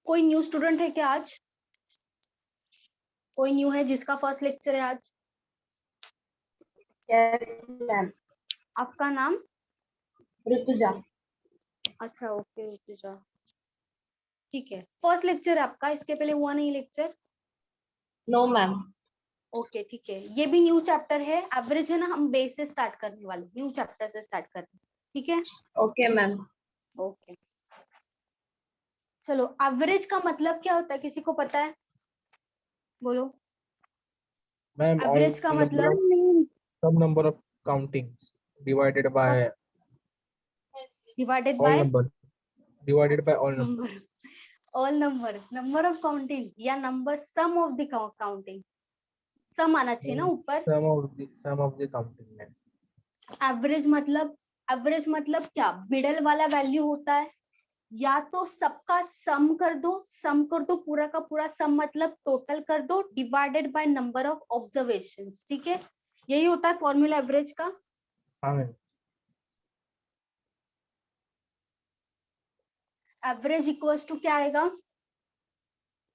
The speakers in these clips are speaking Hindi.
कोई न्यू स्टूडेंट है क्या आज? कोई न्यू है जिसका फर्स्ट लेक्चर है आज? Yes ma'am. आपका नाम? ऋतुजा। अच्छा ओके ऋतुजा, ठीक है। फर्स्ट लेक्चर है आपका, इसके पहले हुआ नहीं लेक्चर? No ma'am. ओके ठीक है, ये भी न्यू चैप्टर है, एवरेज है ना, हम बेस से स्टार्ट करने वाले, न्यू चैप्टर से स्टार्ट करते हैं, ठीक है? Okay ma'am. ओके चलो, एवरेज का मतलब क्या होता है, किसी को पता है? बोलो। मैम एवरेज का मतलब some number of countings divided by divided all by number divided by all number. Number, all numbers, number of counting या number sum of the counting, sum आना चाहिए ना ऊपर। Sum of the counting ma'am. Average मतलब क्या, मिडल वाला वैल्यू होता है, या तो सबका सम कर दो, पूरा का पूरा सम मतलब टोटल कर दो, divided by number of observations, ठीक है? यही होता है फॉर्मूला एवरेज का। हाँ मैम. एवरेज इक्वल्स टू क्या आएगा,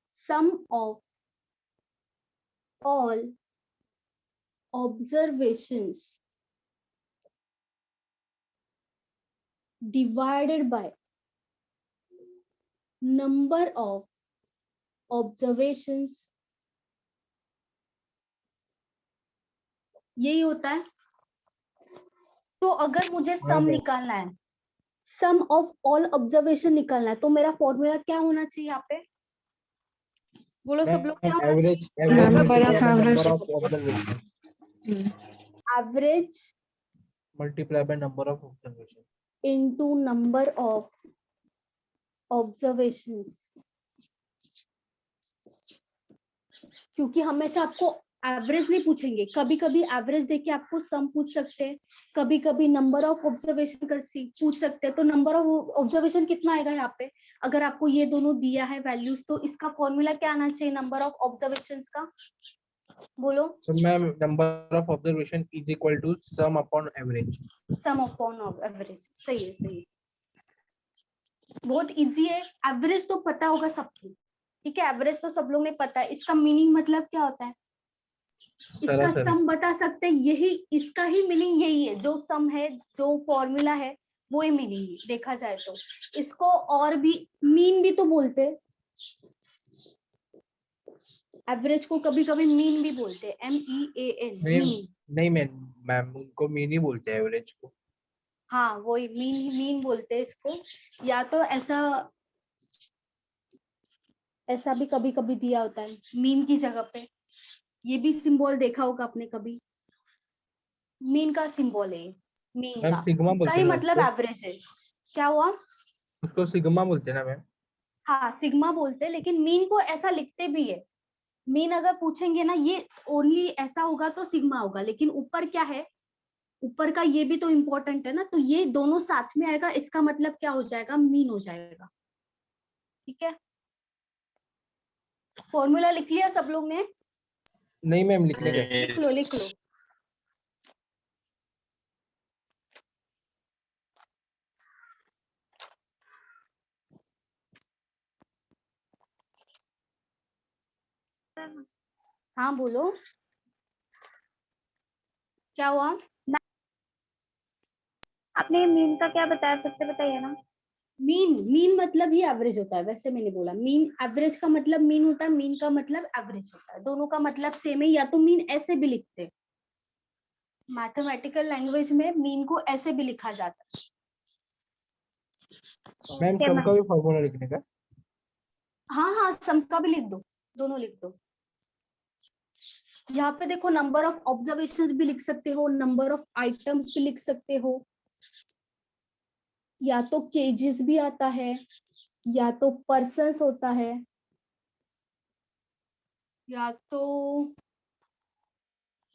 sum of all observations divided by number of observations, यही होता है। तो अगर मुझे सम निकालना है, सम ऑफ ऑल ऑब्जर्वेशन निकालना है, तो मेरा फॉर्मूला क्या होना चाहिए यहाँ पे? बोलो सब लोग, क्या होना Average चाहिए? number of observation average multiply by number of observation. Into number of observations, क्योंकि हमेशा आपको एवरेज नहीं पूछेंगे, कभी कभी एवरेज देके आपको सम पूछ सकते हैं, कभी कभी नंबर ऑफ ऑब्जर्वेशन पूछ सकते हैं। तो नंबर ऑफ ऑब्जर्वेशन कितना आएगा यहाँ पे, अगर आपको ये दोनों दिया है वैल्यूज, तो इसका फॉर्मूला क्या आना चाहिए नंबर ऑफ ऑब्जर्वेशंस का? बोलो। So ma'am, number of observation is equal to sum upon average. Some upon average, सही है सही है, बहुत इजी है। एवरेज तो पता होगा सबको, ठीक है? एवरेज तो सब लोग ने पता है, इसका मीनिंग मतलब क्या होता है, इसका सम बता सकते हैं, यही इसका ही मीनिंग यही है, जो सम है, जो फॉर्मूला है, वो ही मीनिंग है देखा जाए तो। इसको और भी मीन भी तो बोलते हैं, एवरेज को कभी कभी मीन भी बोलते हैं, MEAN, मीन। नहीं मैम उनको मीन ही बोलते हैं एवरेज को. हाँ वही मीन बोलते हैं इसको, या तो ऐसा ऐसा भी कभी कभी दिया होता है मीन की जगह पे, ये भी सिंबल देखा होगा आपने कभी, मीन का सिंबल है, मीन मैम का, सिग्मा इसका बोलते ही हैं ना मतलब उसको. एवरेज है। क्या हुआ? उसको सिग्मा बोलते हैं ना मैम. हाँ सिग्मा बोलते हैं, लेकिन मीन को ऐसा लिखते भी है, मीन अगर पूछेंगे ना ये ओनली ऐसा होगा तो सिग्मा होगा, लेकिन ऊपर क्या है, ऊपर का ये भी तो इम्पोर्टेंट है ना, तो ये दोनों साथ में आएगा, इसका मतलब क्या हो जाएगा, मीन हो जाएगा, ठीक है? फॉर्मूला लिख लिया सब लोग ने? नहीं मैम लिखने का. लिख लो लिख लो। हाँ बोलो, क्या हुआ? आपने मीन का क्या बताया, सबसे बताइए ना। मीन मतलब ही एवरेज होता है, वैसे मैंने बोला मीन, एवरेज का मतलब मीन होता है, मीन का मतलब एवरेज होता है, दोनों का मतलब सेम है, या तो मीन ऐसे भी लिखते हैं, मैथमेटिकल लैंग्वेज में मीन को ऐसे भी लिखा जाता है। मैम सम का भी फॉर्मूला लिखने का. हाँ हाँ सम का भी लिख दो, दोनों लिख दो। यहाँ पे देखो नंबर ऑफ ऑब्जर्वेशंस भी लिख सकते हो, नंबर ऑफ आइटम्स भी लिख सकते हो, या तो केजेस भी आता है, या तो पर्सन्स होता है, या तो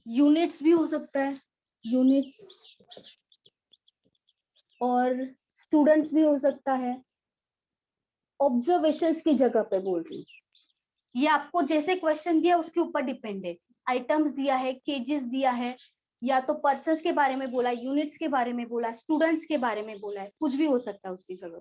यूनिट्स भी हो सकता है, यूनिट्स, और स्टूडेंट्स भी हो सकता है। ऑब्जर्वेशंस की जगह पे बोल रही हूँ, ये आपको जैसे क्वेश्चन दिया उसके ऊपर डिपेंड है, आइटम्स दिया है, केजेस दिया है, या तो पर्सन्स के बारे में बोला, यूनिट्स के बारे में बोला, स्टूडेंट्स के बारे में बोला है, कुछ भी हो सकता है उसकी जगह।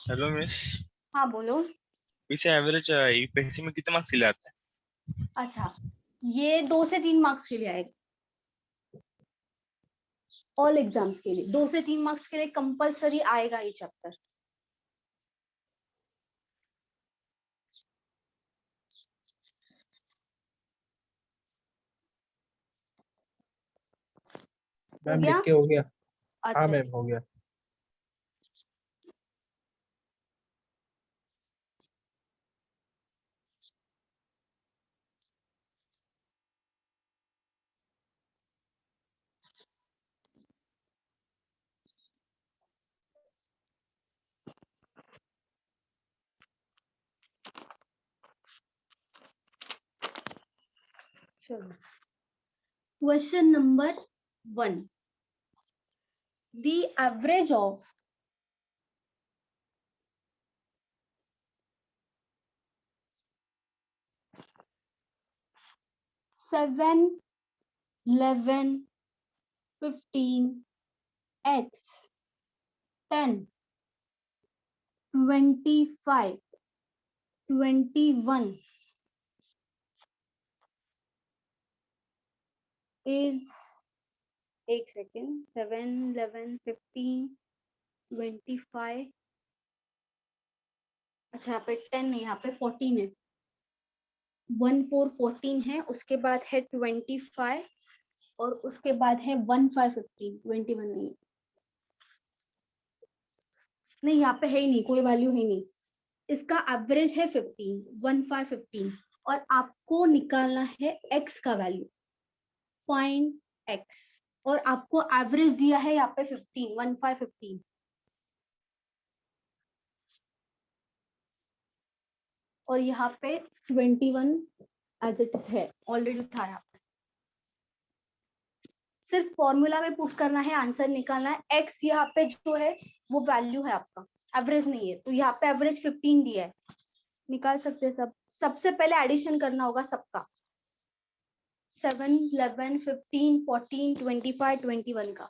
Hello miss. हाँ बोलो। वैसे एवरेज यूपीएससी में कितने मार्क्स के लिए आते अच्छा, ये 2 से 3 मार्क्स के लिए आएगा। ऑल एग्जाम्स के लिए 2 से 3 मार्क्स के लिए कंपलसरी आएगा ये चैप्टर। हो मैम गया? लिख के हो गया। हाँ अच्छा मैम हो गया। चलो, question number 1, the average of seven, 11, 15, x, 10, 25, 21 is, एक सेकेंड, 7, 11, 15, 25, अच्छा यहाँ पे 10 नहीं, यहाँ पे 14 है। 1, 4, 14 है, उसके बाद है 25 और उसके बाद है 1, 5, 15, 21 नहीं है। नहीं, यहाँ पे है ही नहीं, कोई वैल्यू है नहीं। इसका एवरेज है 15, 1, 5, 15 और आपको निकालना है x का वैल्यू, फाइंड x, और आपको एवरेज दिया है यहाँ पे 15, 1, 5, 15। और यहाँ पे 21 एज इट इज है, ऑलरेडी था यहाँ पे। सिर्फ फॉर्मूला में पुट करना है, आंसर निकालना है। x यहाँ पे जो है वो वैल्यू है आपका, एवरेज नहीं है, तो यहाँ पे एवरेज 15 दिया है, निकाल सकते हैं सब। सबसे पहले एडिशन करना होगा सबका, 7, 11, 15, 14, 25, 21 का।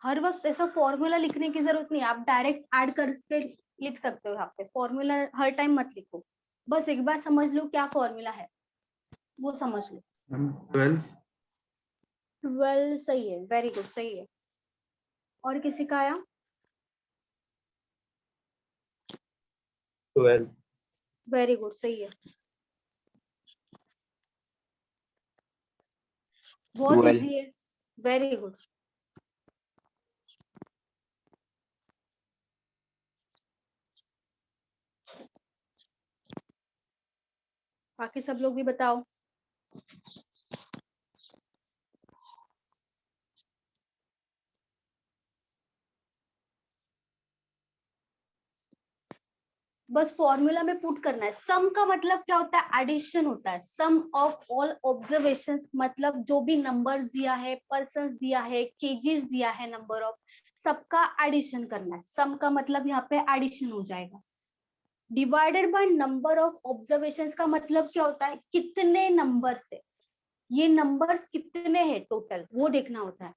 हर वक्त ऐसा फॉर्मूला लिखने की जरूरत नहीं है, आप डायरेक्ट ऐड करके लिख सकते हो। यहाँ पे फॉर्मूला हर टाइम मत लिखो, बस एक बार समझ लो क्या फॉर्मूला है, वो समझ लो। 12। 12 सही है, वेरी गुड, सही है। और किसी का आया? 12। वेरी गुड, सही है। बहुत 12। इजी है, वेरी गुड। बाकी सब लोग भी बताओ। बस फॉर्मूला में पुट करना है। सम का मतलब क्या होता है? एडिशन होता है। सम ऑफ ऑल ऑब्जर्वेशंस, मतलब जो भी नंबर्स दिया है, पर्संस दिया है, केजीज दिया है, नंबर ऑफ, सबका एडिशन करना है। सम का मतलब यहाँ पे एडिशन हो जाएगा। Divided by number of observations का मतलब क्या होता है? कितने नंबर से, ये नंबर्स कितने हैं टोटल, वो देखना होता है।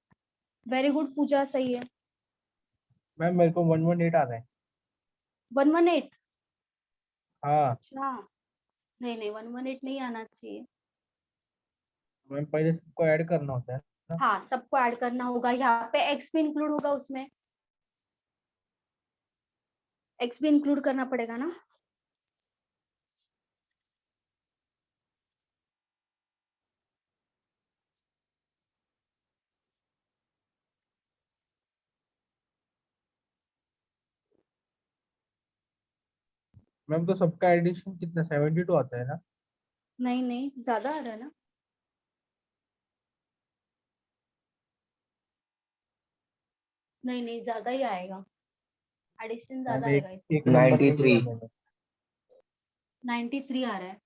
वेरी गुड पूजा, सही है। मैम मेरे को 118 आ रहा है। 118? हाँ अच्छा, नहीं नहीं, 118 नहीं आना चाहिए। मैम, पहले सबको ऐड करना होता है ना। हाँ, सबको ऐड करना होगा। यहाँ पे एक्स भी इंक्लूड होगा, उसमें एक्स भी इंक्लूड करना पड़ेगा ना। मैम तो सबका एडिशन कितना 72 आता है ना। नहीं नहीं, ज्यादा आ रहा है ना। नहीं नहीं, ज्यादा ही आएगा, एडिशन ज्यादा मैम एक आएगा। एक नंबर ले 93। लिया मैंने। 93 आ रहा है।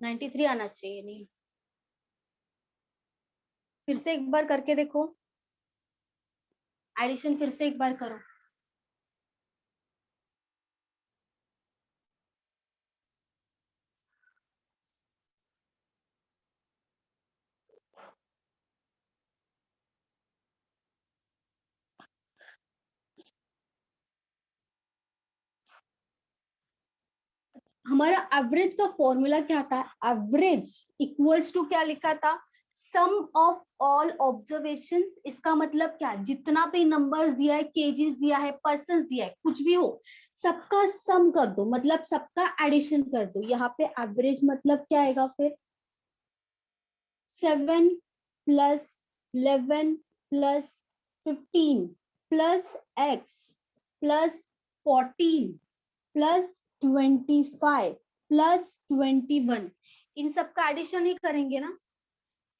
93 आना चाहिए। नहीं, फिर से एक बार करके देखो, एडिशन फिर से एक बार करो। हमारा एवरेज का फॉर्मूला क्या था? एवरेज इक्वल्स टू क्या लिखा था? सम ऑफ ऑल ऑब्जर्वेशंस। इसका मतलब क्या? जितना भी नंबर्स दिया है, केजीस दिया है, पर्सन दिया है, कुछ भी हो, सबका सम कर दो, मतलब सबका एडिशन कर दो। यहाँ पे एवरेज मतलब क्या आएगा फिर? 7 plus 11 plus 15 plus x plus 14 plus 25 plus 21। इन सबका एडिशन ही करेंगे ना,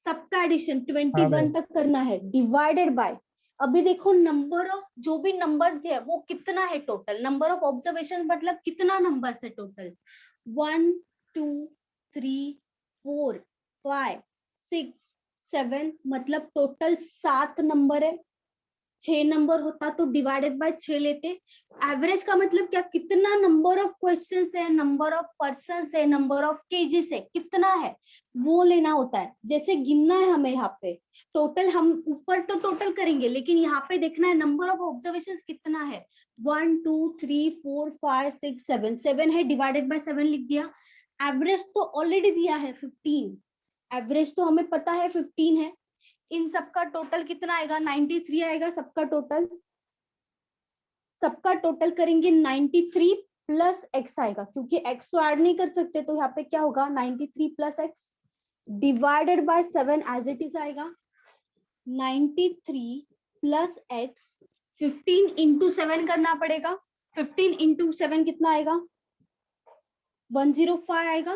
सबका एडिशन हाँ 21 मैम। तक करना है, डिवाइडेड बाय। अभी देखो नंबर ऑफ जो भी नंबर्स दिया है वो कितना है टोटल, नंबर ऑफ ऑब्जर्वेशन मतलब कितना नंबर है टोटल? 1 2 3 4 5 6 7, मतलब टोटल 7 नंबर है। 6 नंबर होता तो डिवाइडेड बाय 6 लेते। एवरेज का मतलब क्या? कितना नंबर ऑफ क्वेश्चंस है, नंबर ऑफ पर्संस है, नंबर ऑफ केजेस है, कितना है वो लेना होता है। जैसे गिनना है हमें यहाँ पे टोटल, हम ऊपर तो टोटल करेंगे लेकिन यहाँ पे देखना है नंबर ऑफ ऑब्जर्वेशन कितना है। 1 2 3 4 5 6 7, 7 है, डिवाइडेड बाय 7 लिख दिया। एवरेज तो ऑलरेडी दिया है 15, एवरेज तो हमें पता है 15 है। इन सबका टोटल कितना आएगा? 93 आएगा सबका टोटल। सबका टोटल करेंगे 93 प्लस एक्स आएगा, क्योंकि एक्स तो ऐड नहीं कर सकते, तो यहाँ पे क्या होगा? 93 plus x divided by 7 as it is आएगा। 93 प्लस एक्स 15 इंटू 7 करना पड़ेगा। 15 इंटू 7 कितना आएगा? 105 आएगा।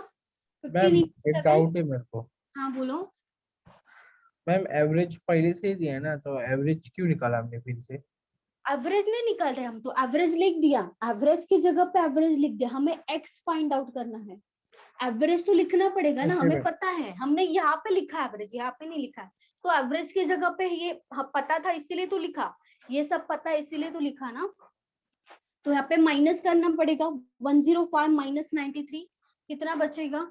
15 मैम इंटू एक 7। डाउट है मेरे को। हाँ बोलो। मैम एवरेज पहले से ही दिया है ना, तो एवरेज क्यों निकाला हमने फिर से? एवरेज नहीं निकाल रहे हम, तो एवरेज लिख दिया, एवरेज की जगह पे एवरेज लिख दिया। हमें एक्स फाइंड आउट करना है, एवरेज तो लिखना पड़ेगा ना, ओके हमें मैम। पता है। हमने यहाँ पे लिखा एवरेज, यहाँ पे नहीं लिखा है, तो एवरेज की जगह पे ये पता था इसीलिए तो लिखा, ये सब पता है इसीलिए तो लिखा ना। तो यहाँ पे माइनस करना पड़ेगा। 105 माइनस 93 कितना बचेगा?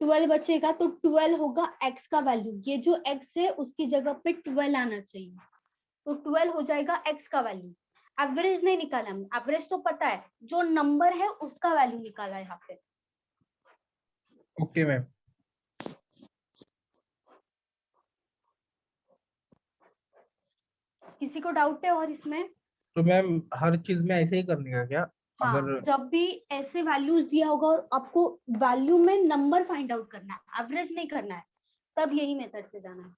12 बचेगा। तो 12 होगा एक्स का वैल्यू, ये जो एक्स है उसकी जगह पे 12 आना चाहिए, तो 12 हो जाएगा एक्स का वैल्यू। एवरेज नहीं निकाला हमने, एवरेज तो पता है, जो नंबर है उसका वैल्यू निकाला है यहाँ पे। Okay ma'am. किसी को डाउट है और इसमें? तो मैम हर चीज में ऐसे ही करने का क्या? हाँ, अगर जब भी ऐसे वैल्यूज दिया होगा और आपको वैल्यू में नंबर फाइंड आउट करना है, एवरेज नहीं करना है, तब यही मेथड से जाना है।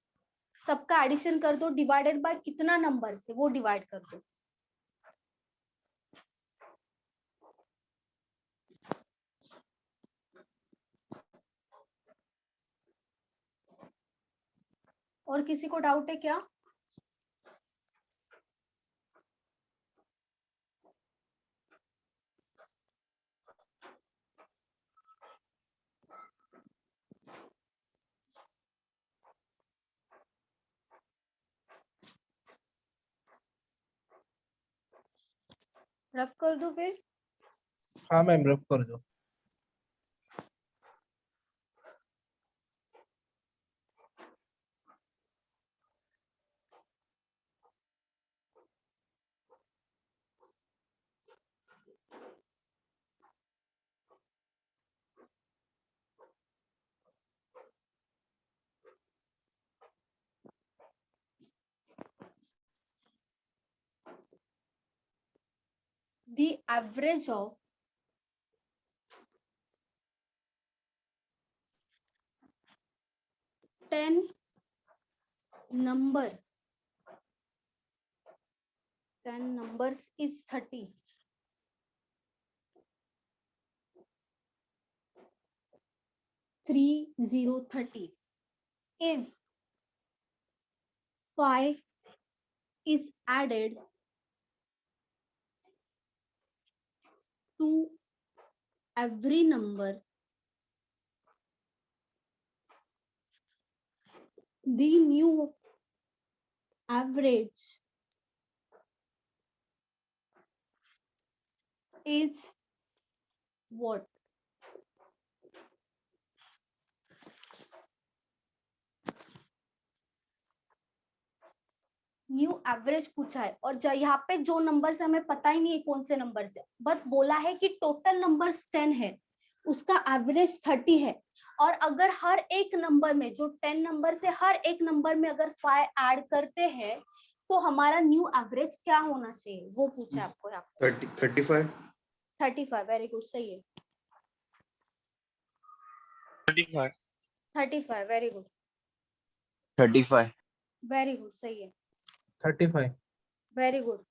सबका एडिशन कर दो, डिवाइडेड बाय कितना नंबर से वो डिवाइड कर दो। और किसी को डाउट है क्या? रफ कर दो फिर। हाँ मैम रफ कर दो। The average of ten number 10 numbers is 30. 3030. If 5 is added to every number the new average is what? New average पूछा है और यहाँ पे जो नंबर से हमें पता ही नहीं है कौन से नंबर से, बस बोला है कि टोटल नंबर 10 है, उसका एवरेज 30 है, और अगर हर एक नंबर में जो 10 नंबर से हर एक नंबर में अगर 5 ऐड करते हैं तो हमारा न्यू एवरेज क्या होना चाहिए, वो पूछा है आपको यहाँ पे। 35 35, वेरी गुड, सही है। 35 35, वेरी गुड, 35 वेरी गुड, सही है, 35 वेरी गुड।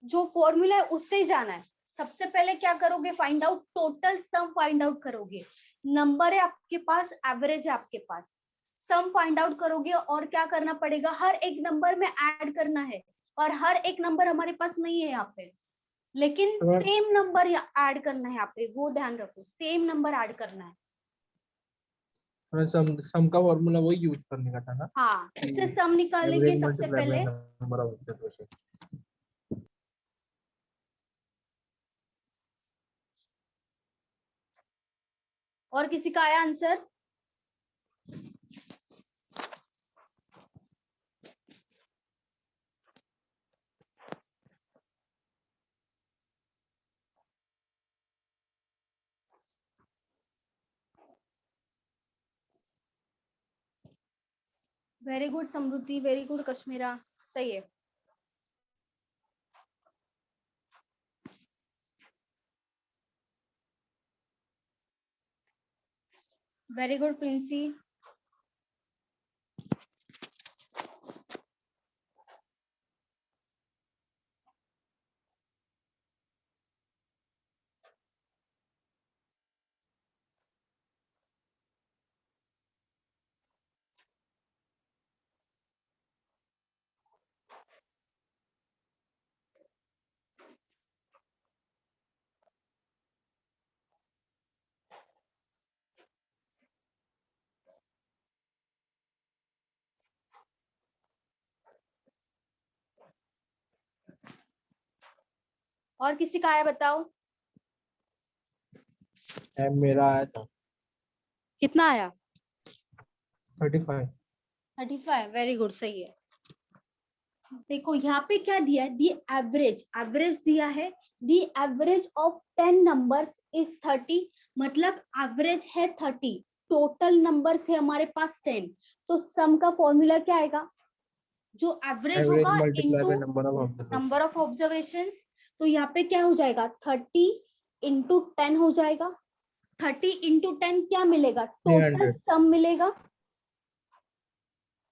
जो फॉर्मूला है उससे ही जाना है। सबसे पहले क्या करोगे, find out total sum find out करोगे, नंबर है आपके पास, एवरेज है आपके पास, सम फाइंड आउट करोगे और क्या करना पड़ेगा, हर एक नंबर में ऐड करना है, और हर एक नंबर हमारे पास नहीं है यहाँ पे, लेकिन सेम नंबर ऐड करना है यहाँ पे, वो ध्यान रखो, सेम नंबर ऐड करना है। सम का फॉर्मूला वही यूज करने का था ना, हाँ, उससे सम निकालने के एवरेज सबसे मल्टीप्लाई बाय पहले नंबर ऑफ ऑब्जर्वेशन। और किसी का आया आंसर? वेरी गुड समृद्धि, वेरी गुड कश्मीरा, सही है। Very good Princy. और किसी का आया बताओ? मेरा आया था कितना आया? 35। 35, वेरी गुड, सही है। देखो यहाँ पे क्या दिया है, दी एवरेज, एवरेज दिया है, the average of 10 numbers is 30, मतलब एवरेज है 30, टोटल नंबर्स है हमारे पास 10, तो सम का फॉर्मूला क्या आएगा, जो एवरेज होगा multiply by into number of observation. Number of observations, तो यहाँ पे क्या हो जाएगा, 30 इंटू 10 हो जाएगा, 30 इंटू 10 क्या मिलेगा, टोटल 300। सम मिलेगा,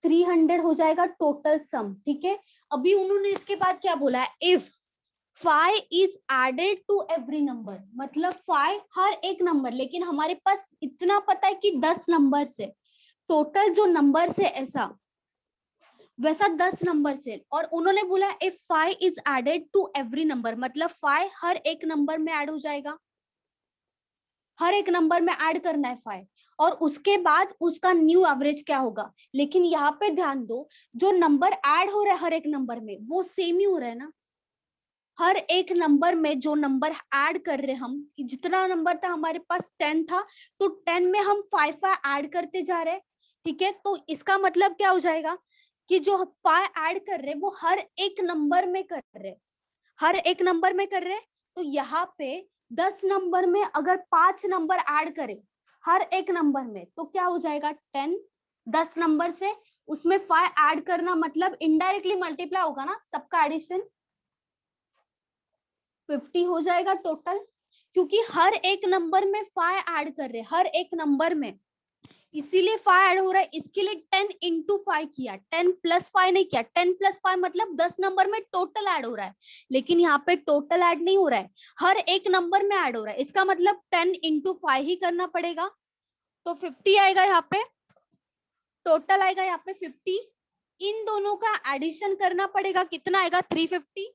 300 हो जाएगा टोटल सम, ठीक है। अभी उन्होंने इसके बाद क्या बोला है, if 5 is added to every number, मतलब 5 हर एक नंबर, लेकिन हमारे पास इतना पता है कि 10 नंबर से, टोटल जो नंबर से ऐसा वैसा 10 नंबर से, और उन्होंने बोला if 5 is added to every number, मतलब 5 हर एक नंबर में ऐड हो जाएगा, हर एक नंबर में ऐड करना है 5, और उसके बाद उसका न्यू एवरेज क्या होगा। लेकिन यहाँ पे ध्यान दो, जो नंबर ऐड हो रहा है हर एक नंबर में वो सेम ही हो रहा है ना, हर एक नंबर में जो नंबर ऐड कर रहे हम, जितना नंबर था हमारे पास 10 था, तो 10 में हम 5 ऐड करते जा रहे हैं, ठीक है। तो इसका मतलब क्या हो जाएगा कि जो 5 ऐड कर रहे वो हर एक नंबर में कर रहे, हर एक नंबर में कर रहे, तो यहाँ पे 10 नंबर में अगर 5 नंबर ऐड करें हर एक नंबर में, तो क्या हो जाएगा 10, 10 नंबर से उसमें 5 ऐड करना, मतलब इनडायरेक्टली मल्टीप्लाई होगा ना, सबका एडिशन 50 हो जाएगा टोटल, क्योंकि हर एक नंबर में 5 ऐड कर रहे, हर एक नंबर में, इसीलिए 5 ऐड हो रहा है, इसके लिए 10 इंटू 5 किया, 10 प्लस 5 नहीं किया, 10 प्लस 5 मतलब 10 नंबर में टोटल ऐड हो रहा है, लेकिन यहाँ पे टोटल ऐड नहीं हो रहा है, हर एक नंबर में ऐड हो रहा है, इसका मतलब 10 इंटू 5 ही करना पड़ेगा, तो 50 आएगा यहाँ पे, टोटल आएगा यहाँ पे 50 इन दोनों का एडिशन करना पड़ेगा, कितना आएगा 350।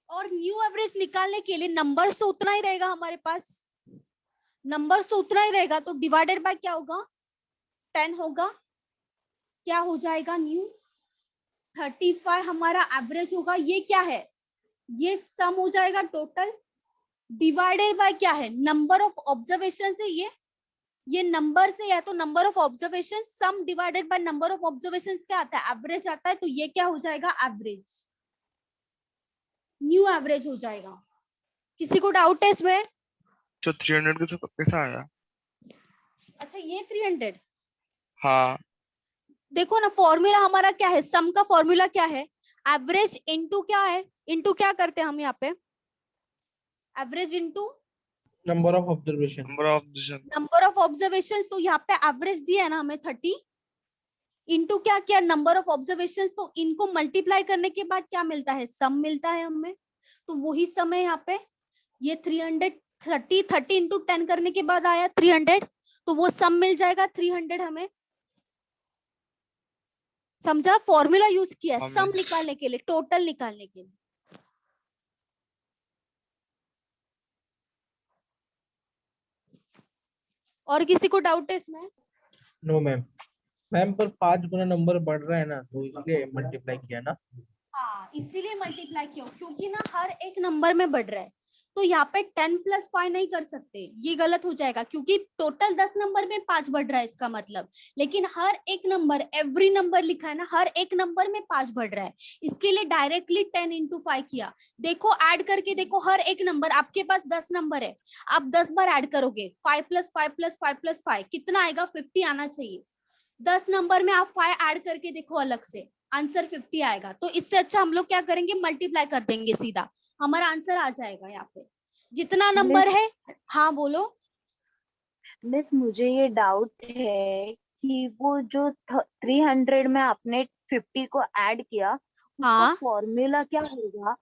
और न्यू एवरेज निकालने के लिए नंबर्स तो उतना ही रहेगा हमारे पास, नंबर्स तो उतना ही रहेगा, तो डिवाइडेड बाय क्या होगा 10 होगा, क्या हो जाएगा न्यू 35 हमारा एवरेज होगा। ये क्या है, ये सम हो जाएगा टोटल, डिवाइडेड बाय क्या है नंबर ऑफ ऑब्जर्वेशन से, ये नंबर से या तो number of observation, some divided by number of observation क्या आता है एवरेज आता है, तो ये क्या हो जाएगा एवरेज, न्यू एवरेज हो जाएगा। किसी को डाउट है इसमें? जो 300 के तो कैसा आया? अच्छा ये 300, हाँ देखो ना फॉर्मूला हमारा क्या है, सम का फॉर्मूला क्या है, एवरेज इनटू क्या है, इनटू क्या करते हैं हम यहाँ पे, average into number of observation. Number of decision. Number of observation, तो यहाँ पे एवरेज दिया है ना हमें 30, इनटू क्या किया नंबर ऑफ ऑब्जर्वेशन, तो इनको मल्टीप्लाई करने के बाद क्या मिलता है सम मिलता है हमें, तो वही सम है यहाँ पे। ये 30 इंटू 10 करने के बाद आया 300, तो वो सम मिल जाएगा 300 हमें। समझा, फॉर्मूला यूज किया हाँ, सम miss। निकालने के लिए, टोटल निकालने के लिए। और किसी को डाउट है इसमें? No ma'am. मैम पर 5 गुना नंबर बढ़ रहा है ना, तो इसलिए मल्टीप्लाई किया ना। हाँ इसीलिए मल्टीप्लाई किया, क्योंकि ना हर एक नंबर में बढ़ रहा है, तो यहाँ पे 10 + 5 नहीं कर सकते, ये गलत हो जाएगा, क्योंकि टोटल 10 नंबर में 5 बढ़ रहा है इसका मतलब, लेकिन हर एक नंबर, एवरी नंबर लिखा है ना, हर एक नंबर में 5 बढ़ रहा है, इसके लिए डायरेक्टली 10 × 5 किया। देखो ऐड करके देखो, हर एक नंबर, आपके पास 10 नंबर है, आप 10 बार ऐड करोगे, 5 + 5 + 5 + 5 कितना आएगा 50 आना चाहिए। 10 नंबर में आप 5 ऐड करके देखो अलग से, आंसर 50 आएगा। तो इससे अच्छा हम लोग क्या करेंगे, मल्टीप्लाई कर देंगे सीधा, हमारा आंसर आ जाएगा यहाँ पे जितना नंबर मिस है। हाँ बोलो। मिस मुझे ये डाउट है कि वो जो 300 में आपने 50 को ऐड किया, उसका हाँ फॉर्मूला क्या होगा?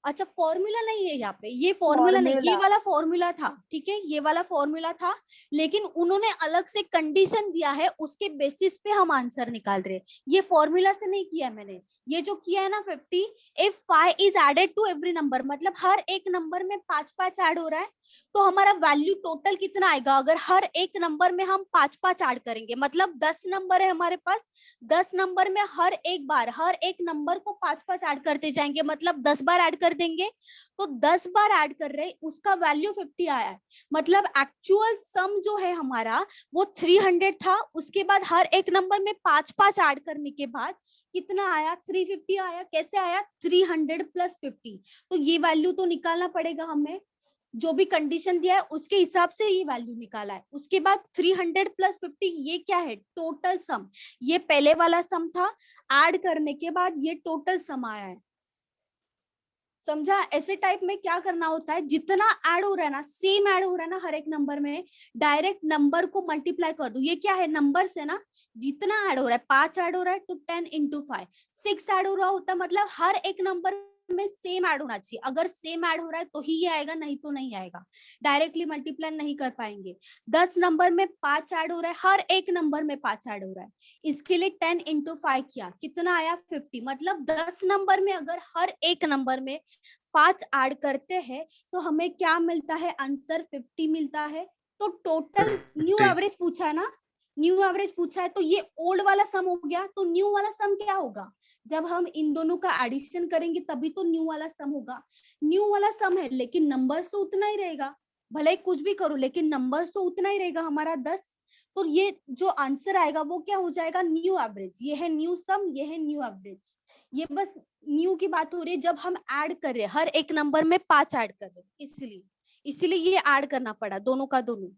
अच्छा, फॉर्मूला नहीं है यहाँ पे, ये फॉर्मूला नहीं, ये फॉर्मूला वाला फॉर्मूला था, ठीक है, ये वाला फॉर्मूला था, लेकिन उन्होंने अलग से कंडीशन दिया है, उसके बेसिस पे हम आंसर निकाल रहे हैं, ये फॉर्मूला से नहीं किया मैंने। ये जो किया है ना 50, if 5 is added to every number, मतलब हर एक नंबर में 5 ऐड हो रहा है, तो हमारा वैल्यू टोटल कितना आएगा, अगर हर एक नंबर में हम 5 ऐड करेंगे, मतलब 10 नंबर है हमारे पास, 10 नंबर में हर एक बार, हर एक नंबर को 5 ऐड करते जाएंगे, मतलब 10 बार ऐड कर देंगे, तो 10 बार ऐड कर रहे, उसका वैल्यू 50 आया है, मतलब एक्चुअल सम जो है हमारा वो 300 था, उसके बाद हर एक नंबर में 5 ऐड करने के बाद कितना आया 350 आया। कैसे आया, 300 + 50, तो ये वैल्यू तो निकालना पड़ेगा हमें, जो भी कंडीशन दिया है उसके हिसाब से ये वैल्यू निकाला है। उसके बाद 300 + 50 ये क्या है, टोटल सम, ये पहले वाला सम था, ऐड करने के बाद ये टोटल सम आया है। समझा, ऐसे टाइप में क्या करना होता है, जितना ऐड हो रहा है ना, सेम ऐड हो रहा है ना हर एक नंबर में, डायरेक्ट नंबर को मल्टीप्लाई कर दो, ये क्या है नंबर से ना, जितना ऐड हो रहा है 5 ऐड हो रहा है तो 10 × 5, 6 ऐड हो रहा होता है, मतलब हर एक नंबर में सेम ऐड होना चाहिए, अगर सेम ऐड हो रहा है तो ही ये आएगा, नहीं तो नहीं आएगा, डायरेक्टली मल्टीप्लाई नहीं कर पाएंगे। 10 नंबर में 5 ऐड हो रहा है, हर एक नंबर में 5 ऐड हो रहा है, इसके लिए 10 × 5 किया, कितना आया 50, मतलब 10 नंबर में अगर हर एक नंबर में 5 ऐड करते हैं तो हमें क्या मिलता है, आंसर 50 मिलता है। तो टोटल न्यू 50। एवरेज पूछा है ना, न्यू एवरेज पूछा है, तो ये ओल्ड वाला सम हो गया, तो न्यू वाला सम क्या होगा, जब हम इन दोनों का एडिशन करेंगे तभी तो न्यू वाला सम होगा। न्यू वाला सम है लेकिन नंबर्स तो उतना ही रहेगा, भले ही कुछ भी करो लेकिन नंबर्स तो उतना ही रहेगा हमारा 10, तो ये जो आंसर आएगा वो क्या हो जाएगा, न्यू एवरेज। ये है न्यू सम, ये है न्यू एवरेज, ये बस न्यू की बात हो रही है, जब हम ऐड कर रहे हैं हर एक नंबर में 5 ऐड कर रहे हैं, इसलिए ये ऐड करना पड़ा दोनों का दोनों,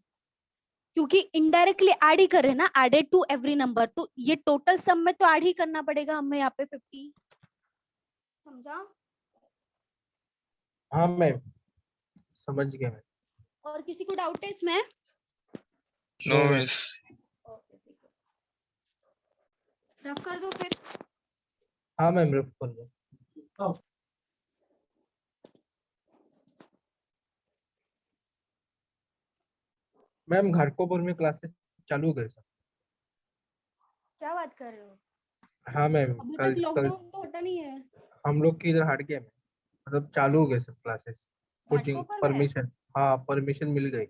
क्योंकि इनडायरेक्टली ऐड ही कर रहे हैं ना, एडेड टू एवरी नंबर, तो ये टोटल सम में तो ऐड ही करना पड़ेगा हमें यहाँ पे 50। समझा? हाँ मैम, समझ गया मैं। और किसी को डाउट है इसमें? No No, ma'am। Miss. Rough कर दो फिर। हाँ मैम, रफ कर दो। मैम घाटकोपर में क्लासेस चालू कर सकते। क्या बात कर रहे हो? हाँ मैम, अभी कल तक कल लॉकडाउन तो हटा नहीं है। हम लोग की इधर हट गया मैम, मतलब चालू हो गए सब क्लासेस, कोचिंग घाटकोपर में? परमिशन। हाँ परमिशन मिल गई।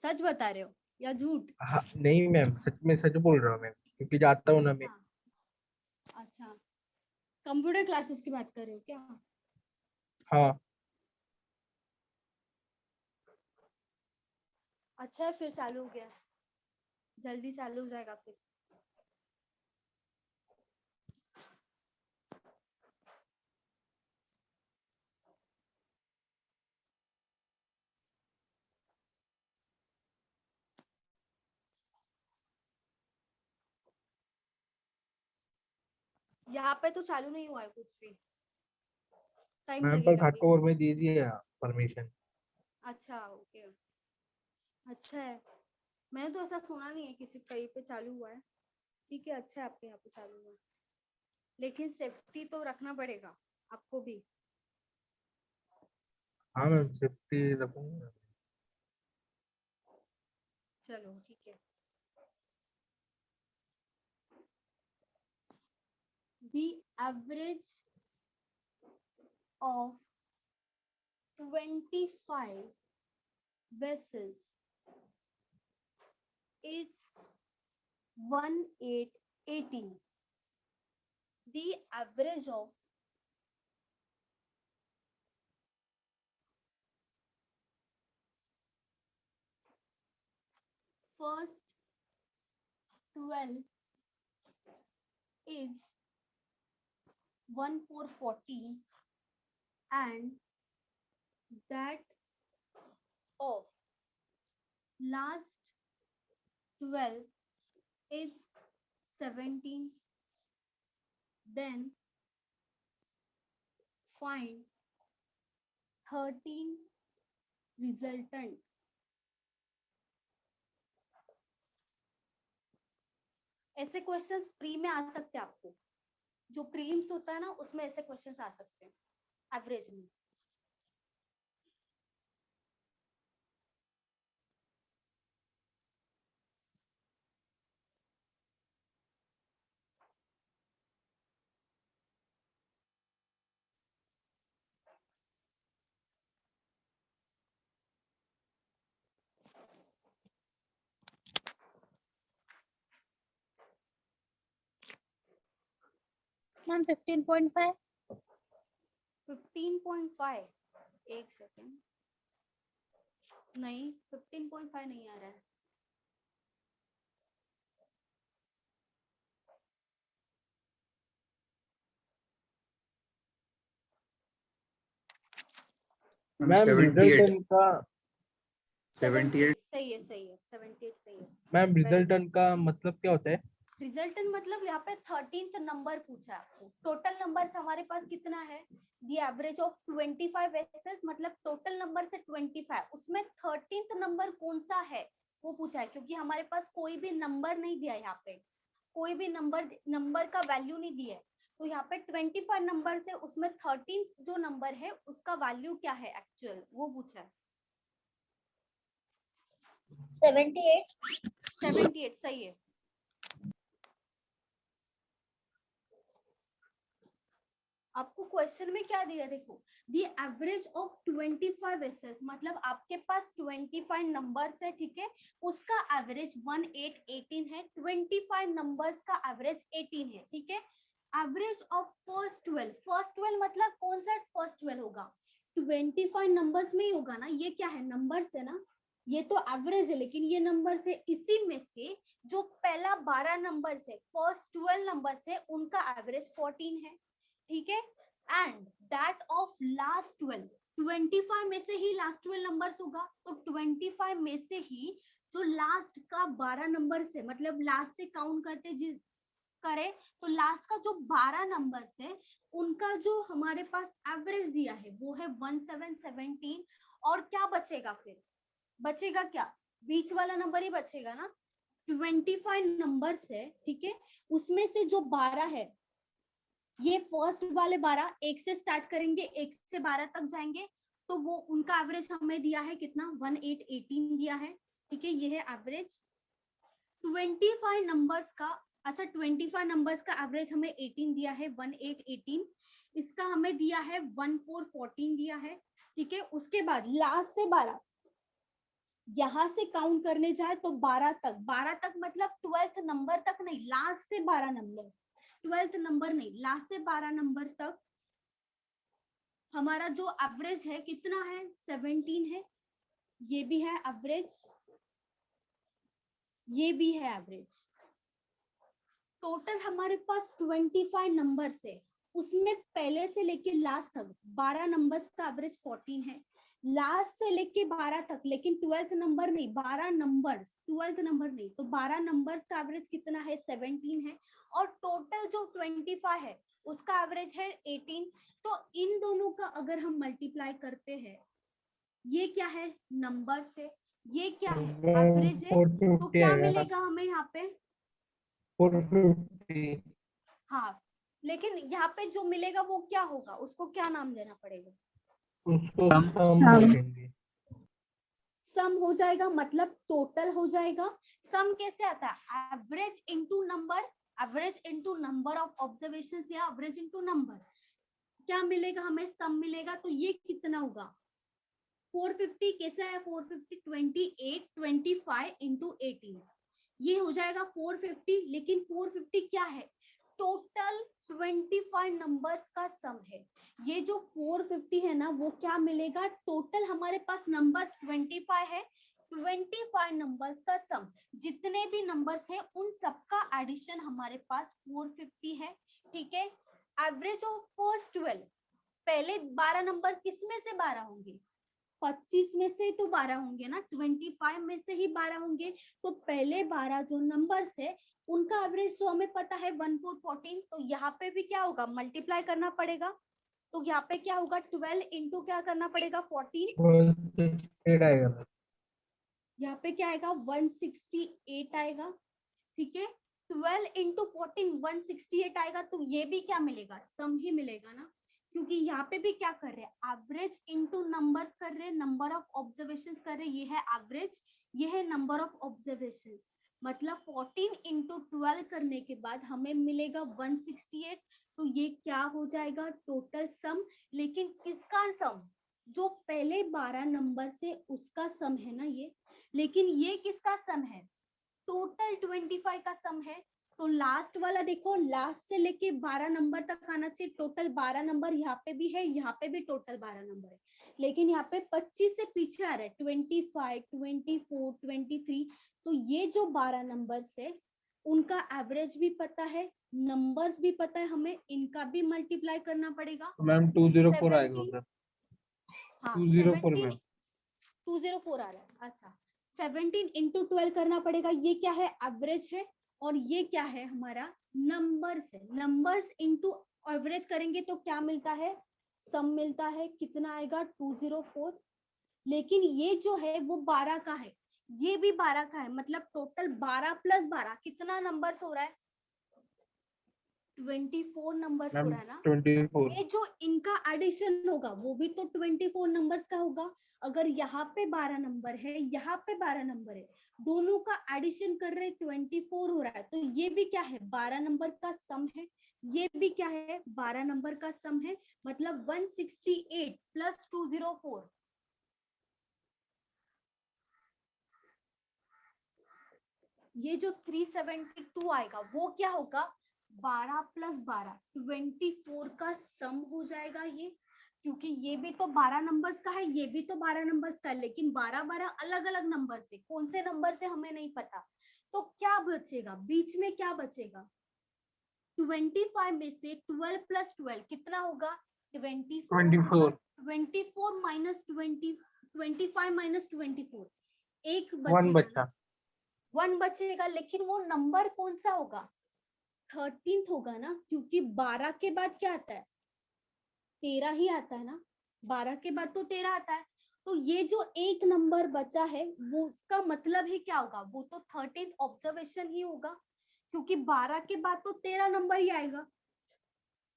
सच बता रहे हो या झूठ? हाँ नहीं मैम, सच में सच बोल रहा हूँ मैम, क्योंकि जाता हूँ ना मैं। अच्छा अच्छा, कंप्यूटर क्लासेस की बात कर रहे हो क्या? हाँ अच्छा है, फिर चालू हो गया, जल्दी चालू हो जाएगा फिर। यहाँ पे तो चालू नहीं हुआ है कुछ भी, टाइम मैम, पर लगेगा अभी। घाटकोपर में दे दिया परमिशन। अच्छा ओके, अच्छा है। मैंने तो ऐसा सुना नहीं है किसी कहीं पे चालू हुआ है। ठीक है, अच्छा है आपके यहाँ पे चालू हुआ है, लेकिन सेफ्टी तो रखना पड़ेगा आपको भी। हाँ मैम, सेफ्टी रखूंगा। चलो ठीक है। The average of 25 vessels is 1818. The average of first 12 is 1440, and that of last 12 is 17. Then find 13 resultant. ऐसे क्वेश्चंस प्री में आ सकते हैं आपको, जो प्रीलिम्स होता है ना उसमें ऐसे क्वेश्चंस आ सकते हैं एवरेज में। मैम 15.5। 15.5, एक सेकेंड, नहीं 15.5 नहीं आ रहा है। मैम 78 रिजल्टन का 78 सही है सही है, 78 सही है। मैम रिजल्टन का मतलब क्या होता है? रिजल्टन मतलब यहाँ पे 13th नंबर पूछा है आपको। टोटल नंबर्स हमारे पास कितना है? दी एवरेज ऑफ 25 एसेस, मतलब टोटल नंबर से 25, उसमें 13th नंबर कौन सा है वो पूछा है, क्योंकि हमारे पास कोई भी नंबर नहीं दिया है यहाँ पे, कोई भी नंबर का वैल्यू नहीं दिया है। तो यहाँ पे 25 नंबर से उसमें 13th जो नंबर है उसका वैल्यू क्या है एक्चुअल, वो पूछा है। 78 सही है। आपको क्वेश्चन में क्या दिया, देखो दी एवरेज ऑफ 25 एसेस, मतलब आपके पास 25 नंबर्स है, ठीक है, उसका एवरेज 1818 है, 25 नंबर्स का एवरेज 18 है, ठीक है। एवरेज ऑफ फर्स्ट 12 मतलब कौन सा फर्स्ट 12 होगा? 25 नंबर्स में ही होगा ना, ये क्या है नंबर्स है ना, ये तो एवरेज है, लेकिन ये नंबर्स है, इसी में से जो पहला 12 नंबर से फर्स्ट 12 नंबर से उनका एवरेज 14 है, ठीक है। एंड दैट ऑफ लास्ट 12, 25 में से ही लास्ट 12 नंबर्स होगा, तो 25 में से ही जो लास्ट का 12 नंबर से, मतलब लास्ट से काउंट करते करे तो लास्ट का जो 12 नंबर्स है उनका जो हमारे पास एवरेज दिया है वो है 1717। और क्या बचेगा फिर? बचेगा क्या? बीच वाला नंबर ही बचेगा ना। 25 नंबर्स है, ठीक है, उसमें से जो 12 है, ये फर्स्ट वाले 12 एक से स्टार्ट करेंगे, 1 से 12 तक जाएंगे, तो वो उनका एवरेज हमें दिया है कितना? 1818 दिया है, ठीक है, ये है एवरेज। 25 नंबर्स का, अच्छा 25 नंबर्स का एवरेज हमें 18 दिया है, 1818, इसका हमें दिया है 1414 दिया है, ठीक है। उसके बाद लास्ट से 12, यहां से काउंट करने जाए तो 12 तक, 12 तक मतलब 12th नंबर तक नहीं, लास्ट से 12 नंबर, 12th नंबर नहीं, लास्ट से 12 नंबर तक हमारा जो एवरेज है कितना है, 17 है, ये भी है एवरेज, ये भी है एवरेज। टोटल हमारे पास 25 नंबर्स है, उसमें पहले से लेके लास्ट तक 12 नंबर्स का एवरेज 14 है, लास्ट से लेके 12 तक, लेकिन 12th नंबर नहीं, 12 नंबर्स, 12th नंबर नहीं, तो 12 नंबर्स का एवरेज कितना है, 17 है। और टोटल जो 25 है उसका एवरेज है 18। तो इन दोनों का अगर हम मल्टीप्लाई करते हैं, ये क्या है, नंबर से, ये क्या है, एवरेज है, तो 450 क्या आएगा ना, मिलेगा हमें यहाँ पे, 450। हाँ, लेकिन यहाँ पे जो मिलेगा वो क्या होगा, उसको क्या नाम देना पड़ेगा, उसको सम। सम बोलेंगे। सम हो जाएगा, मतलब टोटल हो जाएगा। सम कैसे आता है, average into number, average into number of observations या एवरेज इनटू नंबर, क्या मिलेगा हमें, सम मिलेगा। तो ये कितना होगा, 450 कैसा है, 450 28 25 इंटू 18, ये हो जाएगा 450, लेकिन 450 क्या है, टोटल 25 नंबर्स का सम है। ये जो 450 है ना, वो क्या मिलेगा, टोटल हमारे पास नंबर्स 25 है, 25 नंबर्स का सम, जितने भी नंबर्स है उन सबका एडिशन हमारे पास 450 है, ठीक है। एवरेज ऑफ फर्स्ट 12, पहले 12 नंबर किस में से 12 होंगे, 25 में से तो 12 होंगे ना, 25 में से ही 12 होंगे, तो पहले 12 जो नंबर्स है उनका एवरेज तो हमें पता है 1414, तो यहाँ पे भी क्या होगा, मल्टीप्लाई करना पड़ेगा। तो यहाँ पे क्या होगा, 12 इंटू क्या करना पड़ेगा, 14, 168 आएगा ना। यहाँ पे क्या आएगा, 168 आएगा, ठीक है। 12 इंटू 14 168 आएगा, तो ये भी क्या मिलेगा, सम ही मिलेगा ना, क्योंकि यहाँ पे भी क्या कर रहे हैं, एवरेज इनटू नंबर्स कर रहे हैं, नंबर ऑफ ऑब्जर्वेशंस कर रहे हैं, ये है एवरेज, ये है नंबर ऑफ ऑब्जर्वेशंस, मतलब 14 इंटू 12 करने के बाद हमें मिलेगा 168, तो ये क्या हो जाएगा, टोटल सम। लेकिन किसका सम, जो पहले 12 नंबर से उसका सम है ना ये, लेकिन ये किसका सम है, टोटल 25 का सम है। तो लास्ट वाला देखो, लास्ट से लेके 12 नंबर तक आना चाहिए, टोटल 12 नंबर यहाँ पे भी है, यहाँ पे भी टोटल 12 नंबर है, लेकिन यहाँ पे 25 से पीछे आ रहा है, 25 24 23, तो ये जो 12 नंबर्स है उनका एवरेज भी पता है, नंबर्स भी पता है हमें, इनका भी मल्टीप्लाई करना पड़ेगा। तो मैम 204 आएगा 17, उधर, हाँ 204 मैम। 204 आ रहा है, अच्छा 17 इंटू 12 करना पड़ेगा, ये क्या है, एवरेज है, और ये क्या है, हमारा नंबर्स है, नंबर्स इंटू एवरेज करेंगे तो क्या मिलता है, सम मिलता है, कितना आएगा, 204। लेकिन ये जो है वो 12 का है, ये भी 12 का है, मतलब टोटल 12 प्लस 12 कितना नंबर्स हो रहा है, 24 नंबर्स हो मैम रहा है ना। 24। ये जो इनका एडिशन होगा वो भी तो 24 नंबर्स का होगा। अगर यहाँ पे 12 नंबर है, यहाँ पे 12 नंबर है, दोनों का एडिशन कर रहे 24 हो रहा है, तो ये भी क्या है, 12 नंबर का सम है, ये भी क्या है, 12 नंबर का सम है, मतलब 168 प्लस 204, ये जो 372 आएगा वो क्या होगा, 12 प्लस 12 24 का सम हो जाएगा ये, क्योंकि ये भी तो 12 नंबर्स का है, ये भी तो 12 नंबर्स का है, लेकिन 12 अलग अलग नंबर से, कौन से नंबर से हमें नहीं पता। तो क्या बचेगा, बीच में क्या बचेगा, 25 में से 12 प्लस 12 कितना होगा, 24 24 माइनस 20, 25 माइनस 24, एक 1 बचेगा बचा। ना, 1 बचेगा, लेकिन वो नंबर कौन सा होगा, 13th होगा ना, क्योंकि 12 के बाद क्या आता है, 13 ही आता है ना, 12 के बाद तो 13 आता है। तो ये जो एक नंबर बचा है वो उसका मतलब ही क्या होगा, वो तो 13th ऑब्जर्वेशन ही होगा, क्योंकि 12 के बाद तो 13 नंबर ही आएगा,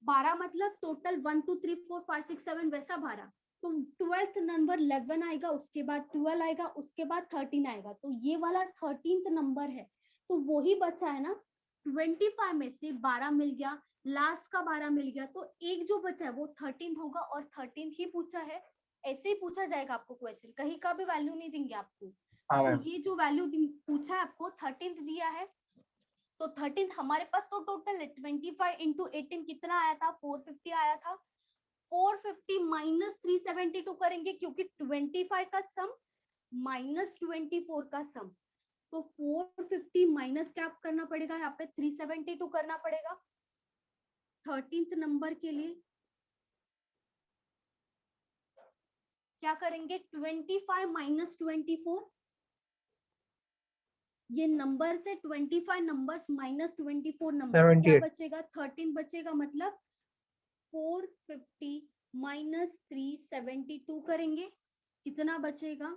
12 मतलब टोटल 1 2 3 4 5 6 7 वैसा 12, तो 12th नंबर 11 आएगा, उसके बाद 12 आएगा, उसके बाद 13 आएगा, तो ये वाला 13th नंबर है, तो वही बचा है ना, 25 में से 12 मिल गया, लास्ट का 12 मिल गया, तो एक जो बचा है वो 13 होगा, और 13 ही पूछा है। ऐसे ही पूछा जाएगा आपको क्वेश्चन, कहीं का भी वैल्यू नहीं देंगे आपको। हाँ तो मैम। ये जो वैल्यू पूछा है आपको 13 दिया है, तो 13 हमारे पास तो टोटल है 25 इंटू 18 कितना आया था, 450 आया था। 450 माइनस 372 करेंगे, क्योंकि 25 का सम माइनस 24 का सम, तो 450 माइनस क्या करना पड़ेगा, यहाँ पे 372 करना पड़ेगा 13th नंबर के लिए। क्या करेंगे, 25 माइनस 24, ये नंबर से 25 नंबर्स माइनस 24 नंबर्स, क्या 78। बचेगा, 13 बचेगा, मतलब 450 माइनस 372 करेंगे, कितना बचेगा,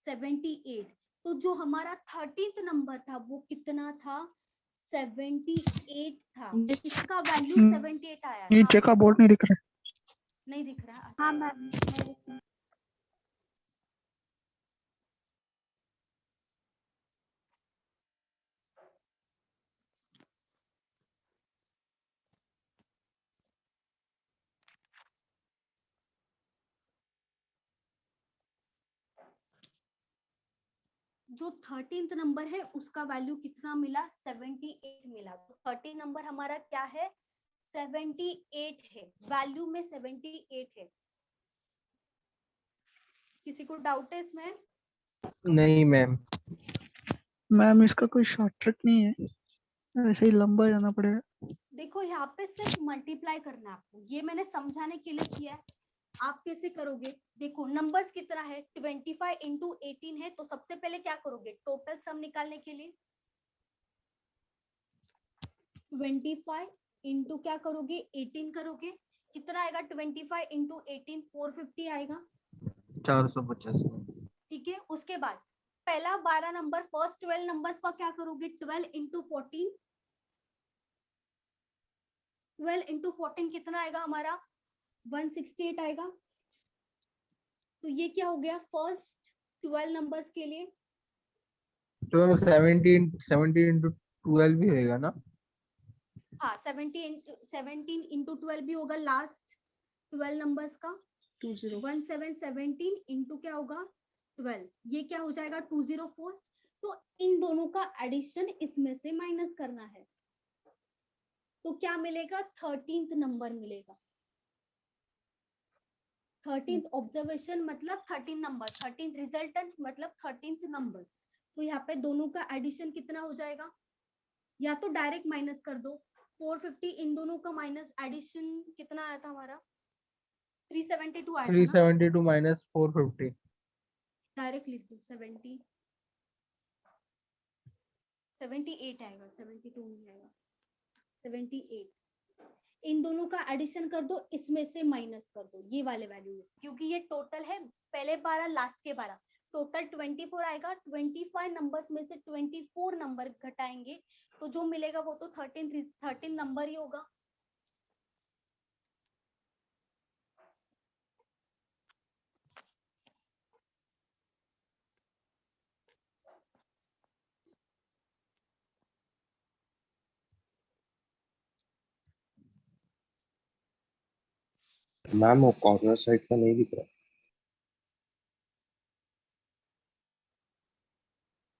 78। तो जो हमारा 13th नंबर था वो कितना था, 78 था, Miss, इसका वैल्यू 78 आया है। नीचे का बोर्ड नहीं दिख रहा नहीं दिख रहा है, हाँ अच्छा। मैम, जो 13th नंबर है उसका वैल्यू कितना मिला, 78 मिला। तो 13 नंबर हमारा क्या है, 78 है, वैल्यू में 78 है। किसी को डाउट है इसमें, नहीं मैम। मैम, इसका कोई शॉर्ट ट्रिक नहीं है, ऐसे ही लंबा जाना पड़ेगा। देखो यहाँ पे सिर्फ मल्टीप्लाई करना है आपको, ये मैंने समझाने के लिए किया है। आप कैसे करोगे, देखो नंबर्स कितना है, 25 इंटू 18 है, तो सबसे पहले क्या करोगे, टोटल सम निकालने के लिए 25 इंटू क्या करोगे, 18 करोगे, कितना आएगा, 25 इंटू 18 450 आएगा, 450। ठीक है। उसके बाद पहला 12 नंबर, फर्स्ट 12 नंबर्स का क्या करोगे, 12 इंटू 14, 12 इंटू 14 कितना आएगा हमारा, 168 आएगा। तो ये क्या हो गया, फर्स्ट 12 नंबर्स के लिए। तो 17 इंटू 12 भी होएगा ना। हाँ 17 इंटू 12 भी होगा, लास्ट 12 नंबर्स का 17 इंटू क्या होगा 12, ये क्या हो जाएगा 204। तो इन दोनों का एडिशन इसमें से माइनस करना है, तो क्या मिलेगा, 13th नंबर मिलेगा। 13th ऑब्जर्वेशन मतलब 13 नंबर, 13th रिजल्टेंट मतलब 13th नंबर। तो यहाँ पे दोनों का एडिशन कितना हो जाएगा, या तो डायरेक्ट माइनस कर दो, 450 इन दोनों का माइनस एडिशन कितना आया था हमारा, 372 आया था ना, 372 माइनस 450। डायरेक्ट लिख दो 78 आएगा, 72 नहीं आएगा, 78। इन दोनों का एडिशन कर दो, इसमें से माइनस कर दो ये वाले वैल्यू में, क्योंकि ये टोटल है, पहले 12 लास्ट के 12, टोटल 24 आएगा। 25 नंबर्स में से 24 नंबर घटाएंगे, तो जो मिलेगा वो तो 13 नंबर ही होगा। मैम वो कॉर्नर साइड का नहीं दिख रहा।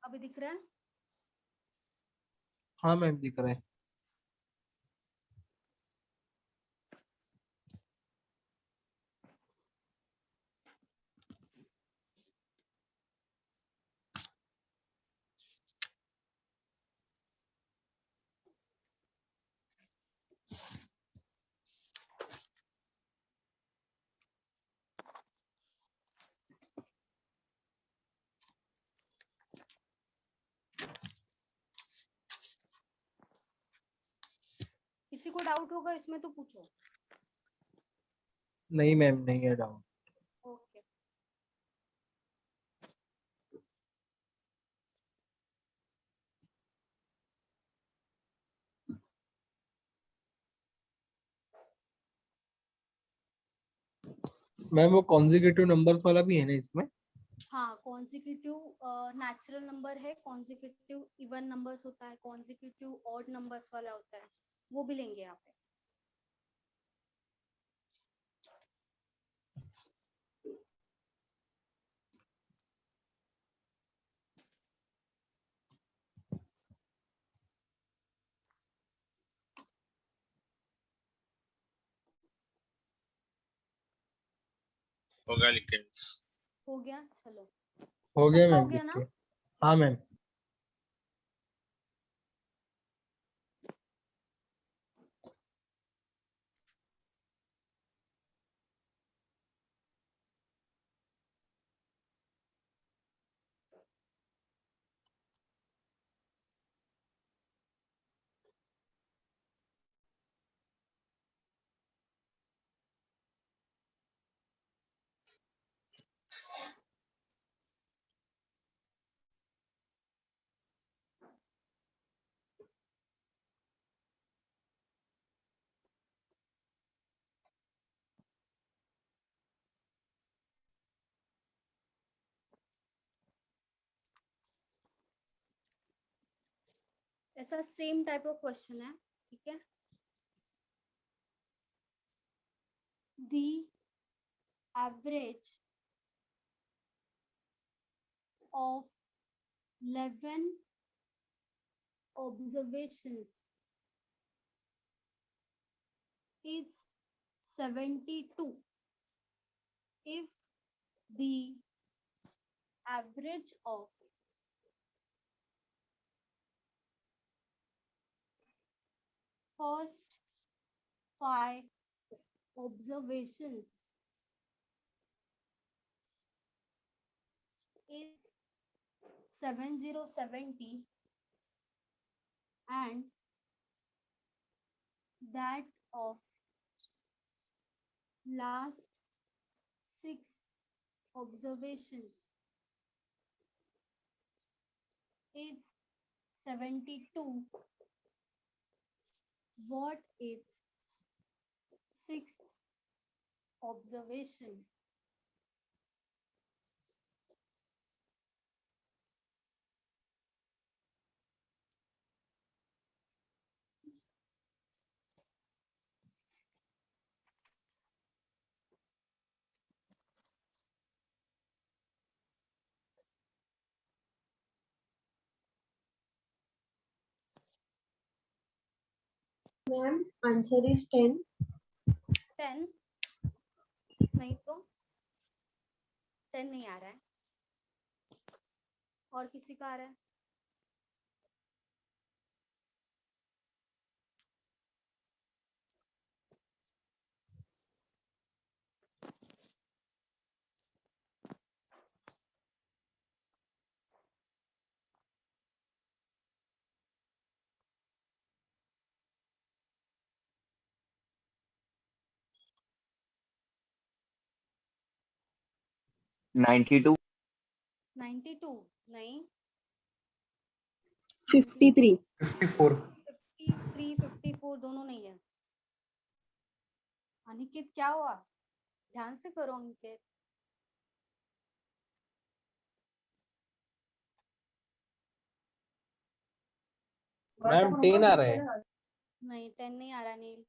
अभी दिख रहा है, हाँ मैम दिख रहा है। किसी को डाउट होगा इसमें तो पूछो। नहीं मैम, नहीं है डाउट। ओके, मैम वो कॉन्जिक्यूटिव नंबर्स वाला भी है ना इसमें। हाँ, कॉन्जिक्यूटिव नेचुरल नंबर है, कॉन्जिक्यूटिव इवन नंबर्स होता है, कॉन्जिक्यूटिव ऑड नंबर्स वाला होता है, वो भी लेंगे यहाँ पे। होगा लेकिन हो गया, चलो हो गया सबका हो मैम, गया ना? लिख के। हाँ मैम। ऐसा सेम टाइप ऑफ क्वेश्चन है, ठीक है। The average of 11 observations is 72 if the average of first 5 observations is 7070 and that of last 6 observations is 72. What is sixth observation? Ma'am, answer is 10. 10 नहीं तो 10 नहीं आ रहा है, और किसी का आ रहा है? नाइन्टी टू 92 नहीं, 53. 54. 53 54 दोनों नहीं है। अनिकेत क्या हुआ? ध्यान से करो अनिकेत। मैम 10 आ रहा है। नहीं 10 नहीं आ रहा नील।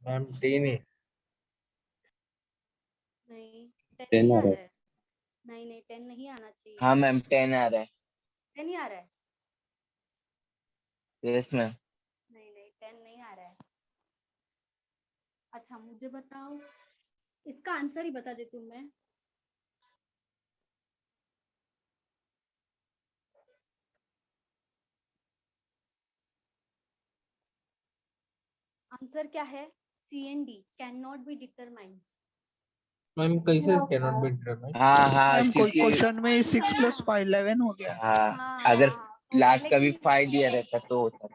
मैम 10 है। नहीं 10 10 नहीं आ आ रहा रहा है। नहीं नहीं 10 नहीं आना चाहिए। हाँ मैम 10 आ रहा है। 10 ही आ रहा है। Yes ma'am. नहीं नहीं 10 नहीं आ रहा है। अच्छा मुझे बताओ, इसका आंसर ही बता देती हूँ मैं। आंसर क्या है? CND can not be determined. Ma'am कैसे कैन नॉट बी डिटरमाइंड? हाँ हाँ मैम क्योंकि क्वेश्चन में 6 + 5 11 हो गया। हाँ अगर लास्ट का भी 5 दिया रहता तो होता।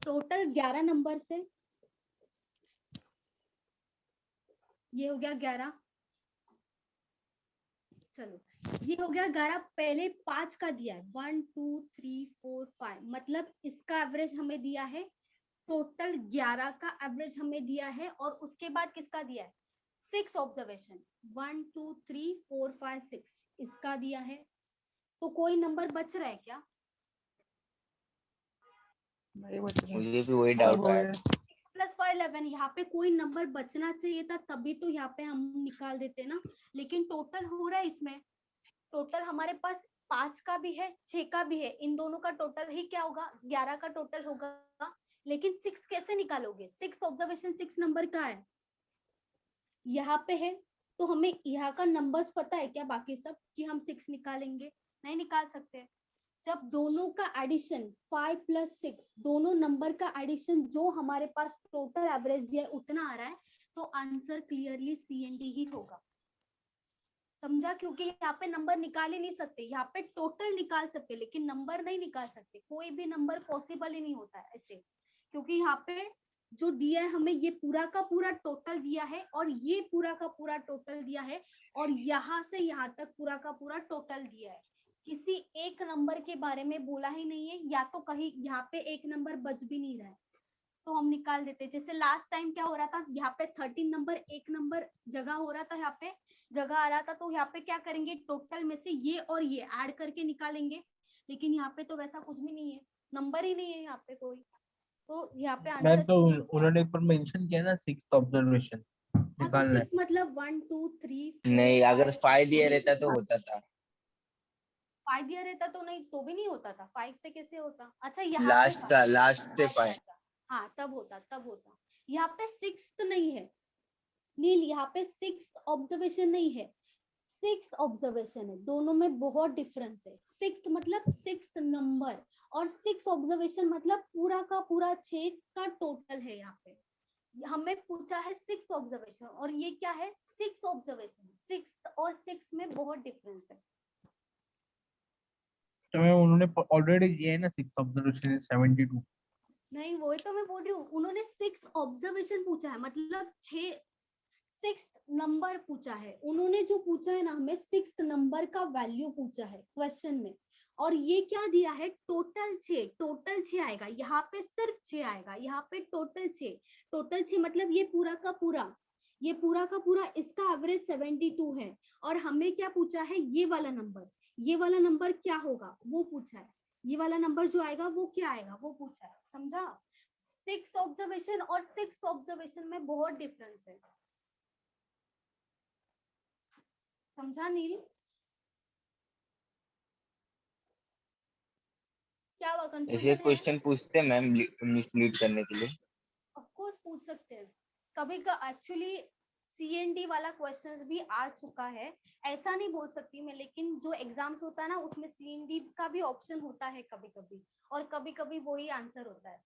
टोटल 11 नंबर से ये हो गया 11। चलो ये हो गया 11, पहले 5 का दिया है 1 2 3 4 5, मतलब इसका एवरेज हमें दिया है। टोटल 11 का एवरेज हमें दिया है और उसके बाद किसका दिया है? 6 ऑब्जर्वेशन 1 2 3 4 5 6 इसका दिया है, तो कोई नंबर बच रहा है क्या? नहीं बच रहा है। मुझे भी वही सब डाउट हो आया। गया। 6 + 5 11, यहाँ पे कोई नंबर बचना चाहिए था, तभी तो यहाँ पे हम निकाल देते ना, लेकिन टोटल हो रहा है इसमें, टोटल हमारे पास 5 का भी है 6 का भी है, इन दोनों का टोटल ही क्या होगा 11 का टोटल होगा, लेकिन 6 कैसे निकालोगे? 6 ऑब्जर्वेशन 6 नंबर का है, यहाँ पे है, तो हमें यहाँ का नंबर्स पता है क्या बाकी सब कि हम 6 निकालेंगे? नहीं निकाल सकते। जब दोनों का एडिशन 5 + 6 दोनों नंबर का एडिशन जो हमारे पास टोटल एवरेज दिया है उतना आ रहा है, तो आंसर क्लियरली CND ही होगा। समझा? क्योंकि यहाँ पे नंबर निकाल ही नहीं सकते, यहाँ पे टोटल निकाल सकते लेकिन नंबर नहीं निकाल सकते, कोई भी नंबर पॉसिबल ही नहीं होता है ऐसे, क्योंकि यहाँ पे जो दिया है हमें ये पूरा का पूरा टोटल दिया है और ये पूरा का पूरा टोटल दिया है और यहाँ से यहाँ तक पूरा का पूरा टोटल दिया है, किसी एक नंबर के बारे में बोला ही नहीं है, या तो कहीं यहाँ पे एक नंबर बच भी नहीं रहा है तो हम निकाल देते। जैसे लास्ट टाइम क्या हो रहा था, यहाँ पे 13 नंबर एक नंबर जगह हो रहा था, यहाँ पे जगह आ रहा था, तो यहाँ पे क्या करेंगे टोटल में से ये और ये ऐड करके निकालेंगे, लेकिन यहाँ पे तो वैसा कुछ भी नहीं है, नंबर ही नहीं है यहाँ पे कोई, तो यहाँ पे मैम आंसर तो सी है। उन्होंने ऊपर मेंशन किया ना 6 ऑब्जर्वेशन हाँ तो निकालना है। 6 मतलब 1 2 3 4 नहीं, अगर 5 5 6 दिया रहता तो होता था। 5 दिया रहता तो नहीं, तो भी नहीं होता था, 5 से कैसे होता? अच्छा यहाँ पे लास्ट का, लास्ट से अच्छा 5। अच्छा, हाँ तब होता। यहाँ पे 6th नहीं है नील, यहाँ पे 6th ऑब्जर्वेशन नहीं है, 6 ऑब्जर्वेशन है, दोनों में बहुत डिफरेंस है। 6th मतलब 6th नंबर और 6 ऑब्जर्वेशन मतलब पूरा का पूरा 6 का टोटल है। यहाँ पे हमें पूछा है 6 ऑब्जर्वेशन और ये क्या है 6 ऑब्जर्वेशन, 6th और 6 में बहुत डिफरेंस है। तो मैम उन्होंने ऑलरेडी दिया है ना 6 ऑब्जर्वेशन 72। नहीं वही तो मैं बोल रही हूँ, उन्होंने 6 ऑब्जर्वेशन पूछा है, मतलब 6 नंबर पूछा है, उन्होंने जो पूछा है ना हमें 6 नंबर का वैल्यू पूछा है क्वेश्चन में, और ये क्या दिया है टोटल 6, टोटल 6 आएगा, यहाँ पे सिर्फ 6 आएगा, यहाँ पे टोटल 6, टोटल 6 मतलब ये पूरा का पूरा, ये पूरा का पूरा, इसका एवरेज 72 है, और हमें क्या पूछा है ये वाला नंबर, ये वाला नंबर क्या होगा वो पूछा है, ये वाला नंबर जो आएगा वो क्या आएगा वो पूछा है। समझा? 6 ऑब्जर्वेशन और 6 ऑब्जर्वेशन में बहुत डिफरेंस है। समझा नील? क्या हुआ, ऐसे कंफ्यूजन है? क्वेश्चन पूछते मैम मिसलीड करने के लिए। ऑफ कोर्स पूछ सकते हैं, कभी का एक्चुअली CND वाला क्वेश्चंस भी आ चुका है, ऐसा नहीं बोल सकती मैं, लेकिन जो एग्जाम्स होता है ना उसमें CND का भी ऑप्शन होता है कभी कभी, और कभी कभी वही आंसर होता है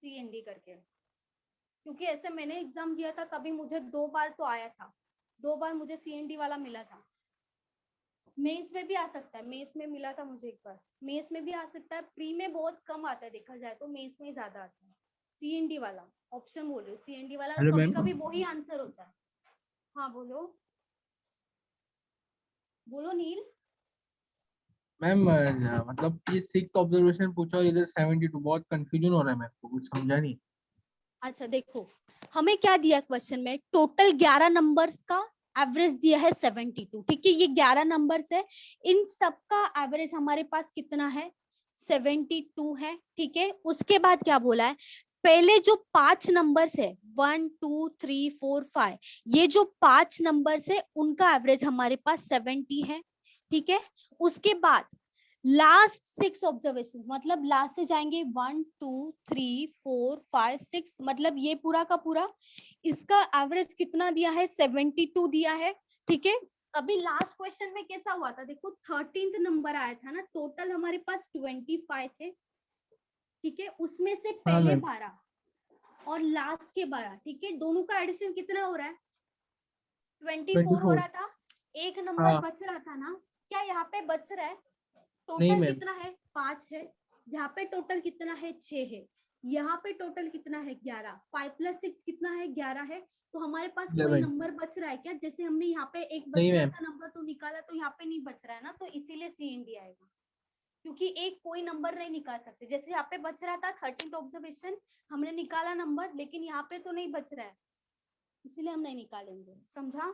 CND करके, क्योंकि ऐसे मैंने एग्जाम दिया था तभी मुझे 2 बार तो आया था, 2 बार मुझे CND वाला मिला था। मेंस में भी आ सकता है, मेंस में मिला था मुझे एक बार, मेंस में भी आ सकता है, प्री में बहुत कम आता है, देखा जाए तो मेंस में ज्यादा आता है CND वाला ऑप्शन, बोल रही हूँ CND वाला, हेलो कभी मैम। कभी वही आंसर होता है। हाँ बोलो बोलो नील। मैम मतलब ये 6 ऑब्जर्वेशन पूछा और इधर 72, बहुत कंफ्यूजन हो रहा है मेरे को, कुछ समझा नहीं। अच्छा देखो, हमें क्या दिया क्वेश्चन में, टोटल 11 नंबर्स का एवरेज दिया है 72, ठीक है, ये 11 नंबर्स है, इन सबका एवरेज हमारे पास कितना है 72 है, ठीक है। उसके बाद क्या बोला है, पहले जो 5 नंबर्स है 1 2 3 4 5, ये जो 5 नंबर्स है उनका एवरेज हमारे पास 70 है, ठीक है। उसके बाद लास्ट 6 ऑब्जर्वेशन, मतलब लास्ट से जाएंगे 1 2 3 4 5 6, मतलब ये पूरा का पूरा, इसका एवरेज कितना दिया है 72 दिया है, ठीक है। अभी लास्ट क्वेश्चन में कैसा हुआ था देखो, 13th नंबर आया था ना, टोटल हमारे पास 25 थे, ठीक है, उसमें से हाँ पहले मैम। 12 और लास्ट के 12, ठीक है, दोनों का एडिशन कितना हो रहा है 24 हो 24। रहा था, एक नंबर हाँ। बच रहा था ना, क्या यहाँ पे बच रहा है, नहीं टोटल मैम। कितना है 5 है, यहाँ पे टोटल कितना है 6 है, यहाँ पे टोटल कितना है 11, 5 + 6 कितना है 11 है, तो हमारे पास कोई 11। नंबर बच रहा है क्या, जैसे हमने यहाँ पे एक बच नहीं रहा मैम। था नंबर तो निकाला, तो यहाँ पे नहीं बच रहा है ना, तो इसीलिए CND आएगा, क्योंकि एक कोई नंबर नहीं निकाल सकते, जैसे यहाँ पे बच रहा था 13th ऑब्जर्वेशन, हमने निकाला नंबर, लेकिन यहाँ पे तो नहीं बच रहा है, इसलिए हम नहीं निकालेंगे, समझा?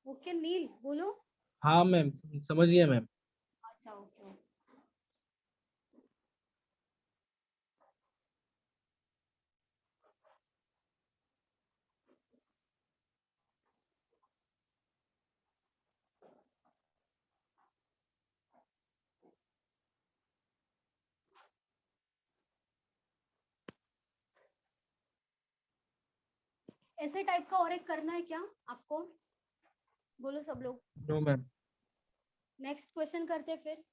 ओके नील बोलो। हाँ मैम, समझ गया मैम। अच्छा ओके। ऐसे टाइप का और एक करना है क्या आपको? बोलो सब लोग। No ma'am. नेक्स्ट क्वेश्चन करते फिर।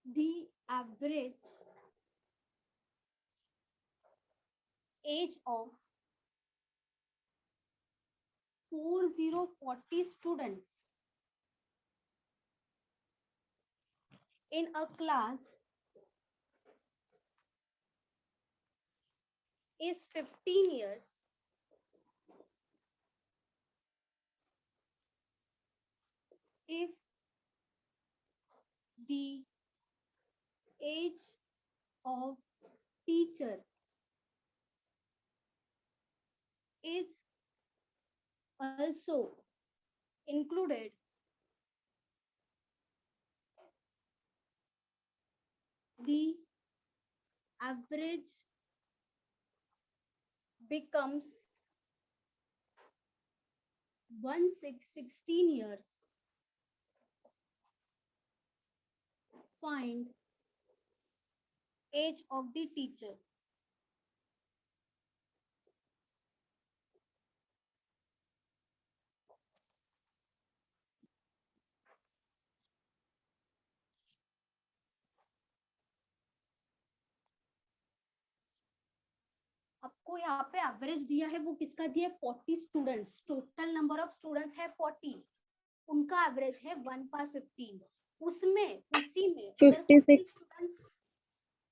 The average age of 4040 students in a class is 15 years. If the age of teacher is also included, the average becomes 16 years. Find age of the teacher. आपको यहाँ पे एवरेज दिया है, वो किसका दिया है? 40 students, total number of students है 40, उनका एवरेज है 1/15। उसमें उसी में अगर 56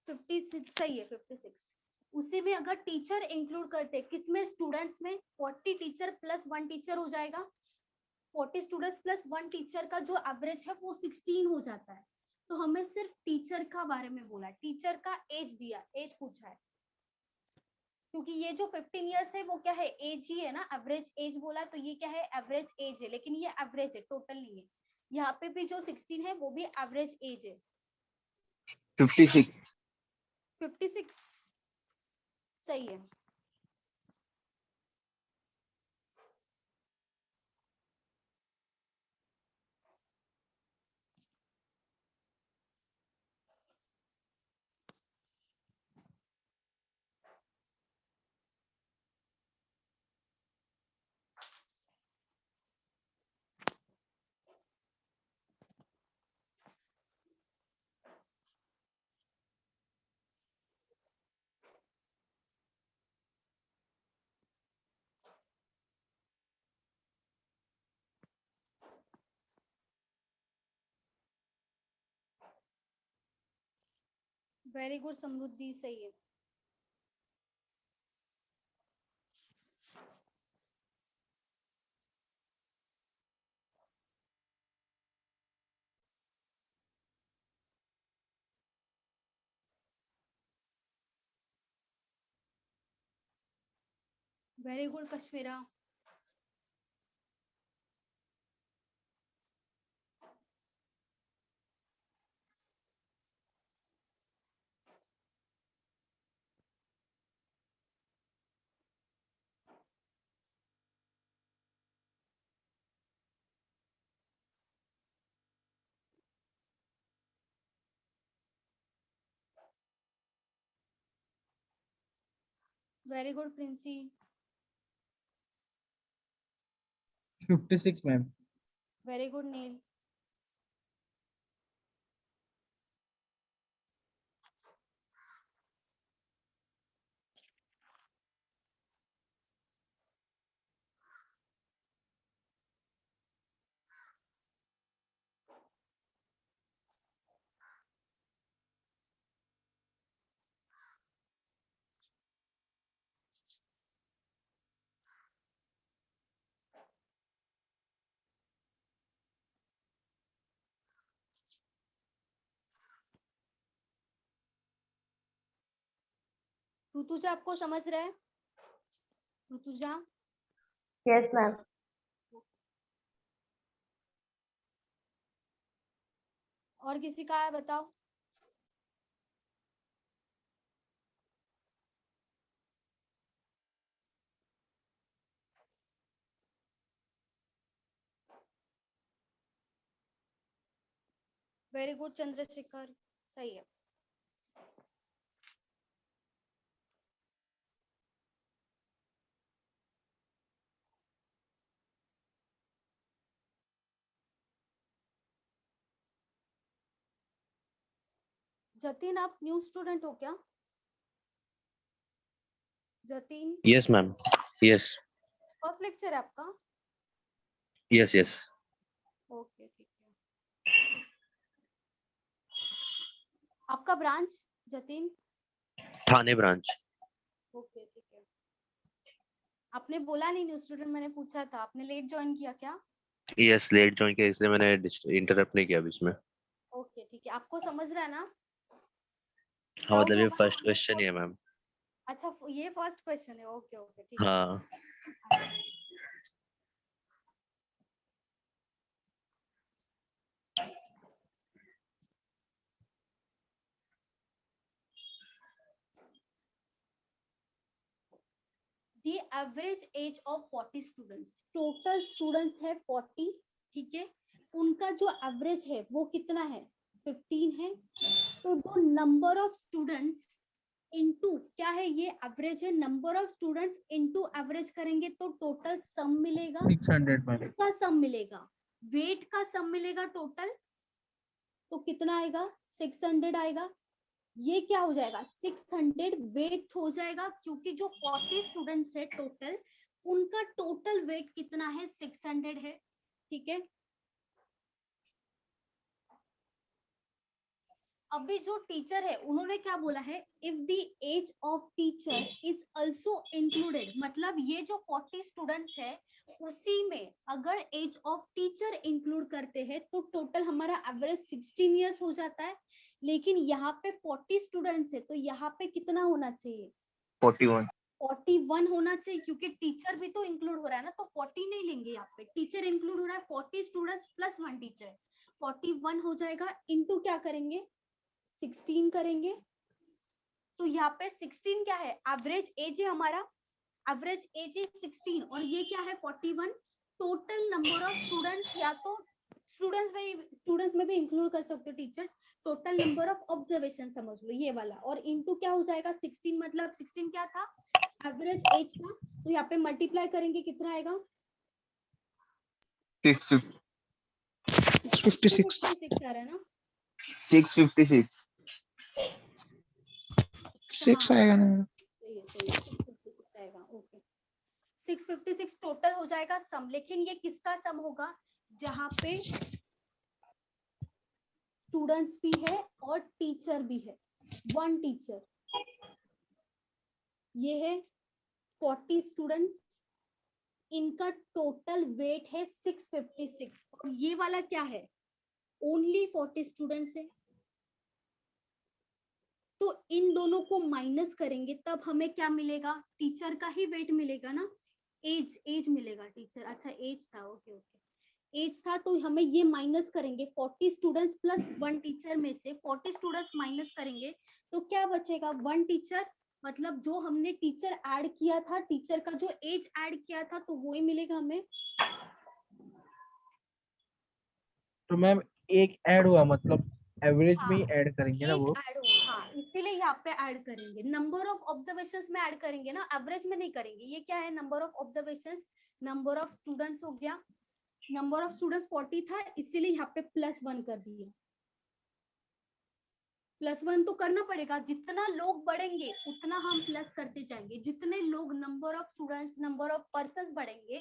56 सही है 56, उसी में अगर टीचर इंक्लूड करते, किसमें? स्टूडेंट्स में। 40 टीचर प्लस 1 टीचर हो जाएगा, 40 स्टूडेंट्स प्लस 1 टीचर का जो एवरेज है वो 16 हो जाता है। तो हमें सिर्फ टीचर का बारे में बोला, टीचर का एज दिया, एज पूछा है, क्योंकि ये जो 15 इयर्स है वो क्या है? एज ही है ना, एवरेज एज बोला तो ये क्या है? एवरेज एज है, लेकिन ये एवरेज है, टोटल नहीं है। यहाँ पे भी जो 16 है वो भी एवरेज एज है। 56 56 सही है। वेरी गुड समृद्धि, सही है। Very good Kashmira. Very good Princy. 56 ma'am. Very good Neel. Rutuja आपको समझ रहा है? Rutuja, Yes, ma'am. और किसी का है बताओ? वेरी गुड चंद्रशेखर, सही है। जतिन, आप न्यू स्टूडेंट हो क्या? Jatin, yes ma'am, yes first lecture है आपका? Yes yes. ओके, ठीक है। आपका ब्रांच जतिन? थाने ब्रांच। ओके, ठीक है। आपने बोला नहीं न्यू स्टूडेंट, मैंने पूछा था, आपने लेट ज्वाइन किया क्या? यस, लेट ज्वाइन किया इसलिए मैंने इंटरप्ट नहीं किया बीच में। ओके, ठीक है। आपको समझ रहा है ना? हाँ डाउट मतलब ये होगा फर्स्ट तो मेरे क्वेश्चन को- ही है मैम। अच्छा, ये फर्स्ट क्वेश्चन है। ओके ओके, ठीक है। हाँ। The average age of 40 students, total students है 40, ठीक है। उनका जो एवरेज है वो कितना है? 15 है। तो जो नंबर ऑफ स्टूडेंट्स इनटू क्या है, ये एवरेज है, number of students into average करेंगे तो टोटल सम मिलेगा। 600 मैम। किसका सम मिलेगा? वेट का सम मिलेगा टोटल। तो कितना आएगा? 600 आएगा। ये क्या हो जाएगा? 600 वेट हो जाएगा, क्योंकि जो 40 स्टूडेंट्स है टोटल, उनका टोटल वेट कितना है? 600 है, ठीक है। अभी जो टीचर है उन्होंने क्या बोला है? If the age of teacher is also included, मतलब ये जो 40 स्टूडेंट्स है उसी में अगर एज ऑफ टीचर इंक्लूड करते हैं तो टोटल हमारा एवरेज 16 इयर्स हो जाता है। लेकिन यहाँ पे 40 स्टूडेंट्स है तो यहाँ पे कितना होना चाहिए? 41। 41 होना चाहिए, क्योंकि टीचर भी तो इंक्लूड हो रहा है ना। तो 40 नहीं लेंगे, यहाँ पे टीचर इंक्लूड हो रहा है। 40 स्टूडेंट्स प्लस 1 टीचर, 41 हो जाएगा। इनटू क्या करेंगे? 16 करेंगे। तो यहाँ पे 16 क्या है? एवरेज एज है हमारा, एवरेज एज इज 16 और ये क्या है? 41। टोटल नंबर ऑफ स्टूडेंट्स, या तो स्टूडेंट्स में भी इंक्लूड कर सकते हो teacher. Total number of observation समझ लो ये वाला, और इनटू क्या हो जाएगा? 16, मतलब 16 क्या था? एवरेज एज था। तो यहाँ पे मल्टीप्लाई करेंगे, कितना आएगा? 650 56। 656 आ रहा है ना? 656। 6 आएगा ना? सही है, सही है, 656 आएगा। ओके, 656 टोटल हो जाएगा सम। लेकिन ये किसका सम होगा? जहाँ पे स्टूडेंट्स भी है और टीचर भी है, 1 टीचर। ये है 40 स्टूडेंट्स, इनका टोटल वेट है 656, और ये वाला क्या है? ओनली 40 स्टूडेंट्स है। तो इन दोनों को माइनस करेंगे तब हमें क्या मिलेगा? टीचर का ही वेट मिलेगा ना। एज मिलेगा टीचर। अच्छा, एज था, ओके ओके, एज था। तो हमें ये माइनस करेंगे 40 स्टूडेंट्स प्लस 1 टीचर में से 40 स्टूडेंट्स माइनस करेंगे तो क्या बचेगा? 1 टीचर, मतलब जो हमने टीचर ऐड किया था, टीचर का जो एज ऐड किया था, तो वो ही मिलेगा हमें। तो मैम एक ऐड हुआ, मतलब एवरेज में ही हाँ, ऐड करेंगे ना एक वो? ऐड हुआ, हाँ, इसीलिए यहाँ पे ऐड करेंगे। नंबर ऑफ ऑब्जर्वेशंस में ऐड करेंगे ना, एवरेज में नहीं करेंगे। ये क्या है? Number of observations, number of students हो गया। नंबर ऑफ स्टूडेंट्स 40 था, इसीलिए यहाँ पे +1 कर दिया। +1 तो करना पड़ेगा, जितना लोग बढ़ेंगे उतना हम प्लस करते जाएंगे। जितने लोग, number of students, number of persons बढ़ेंगे,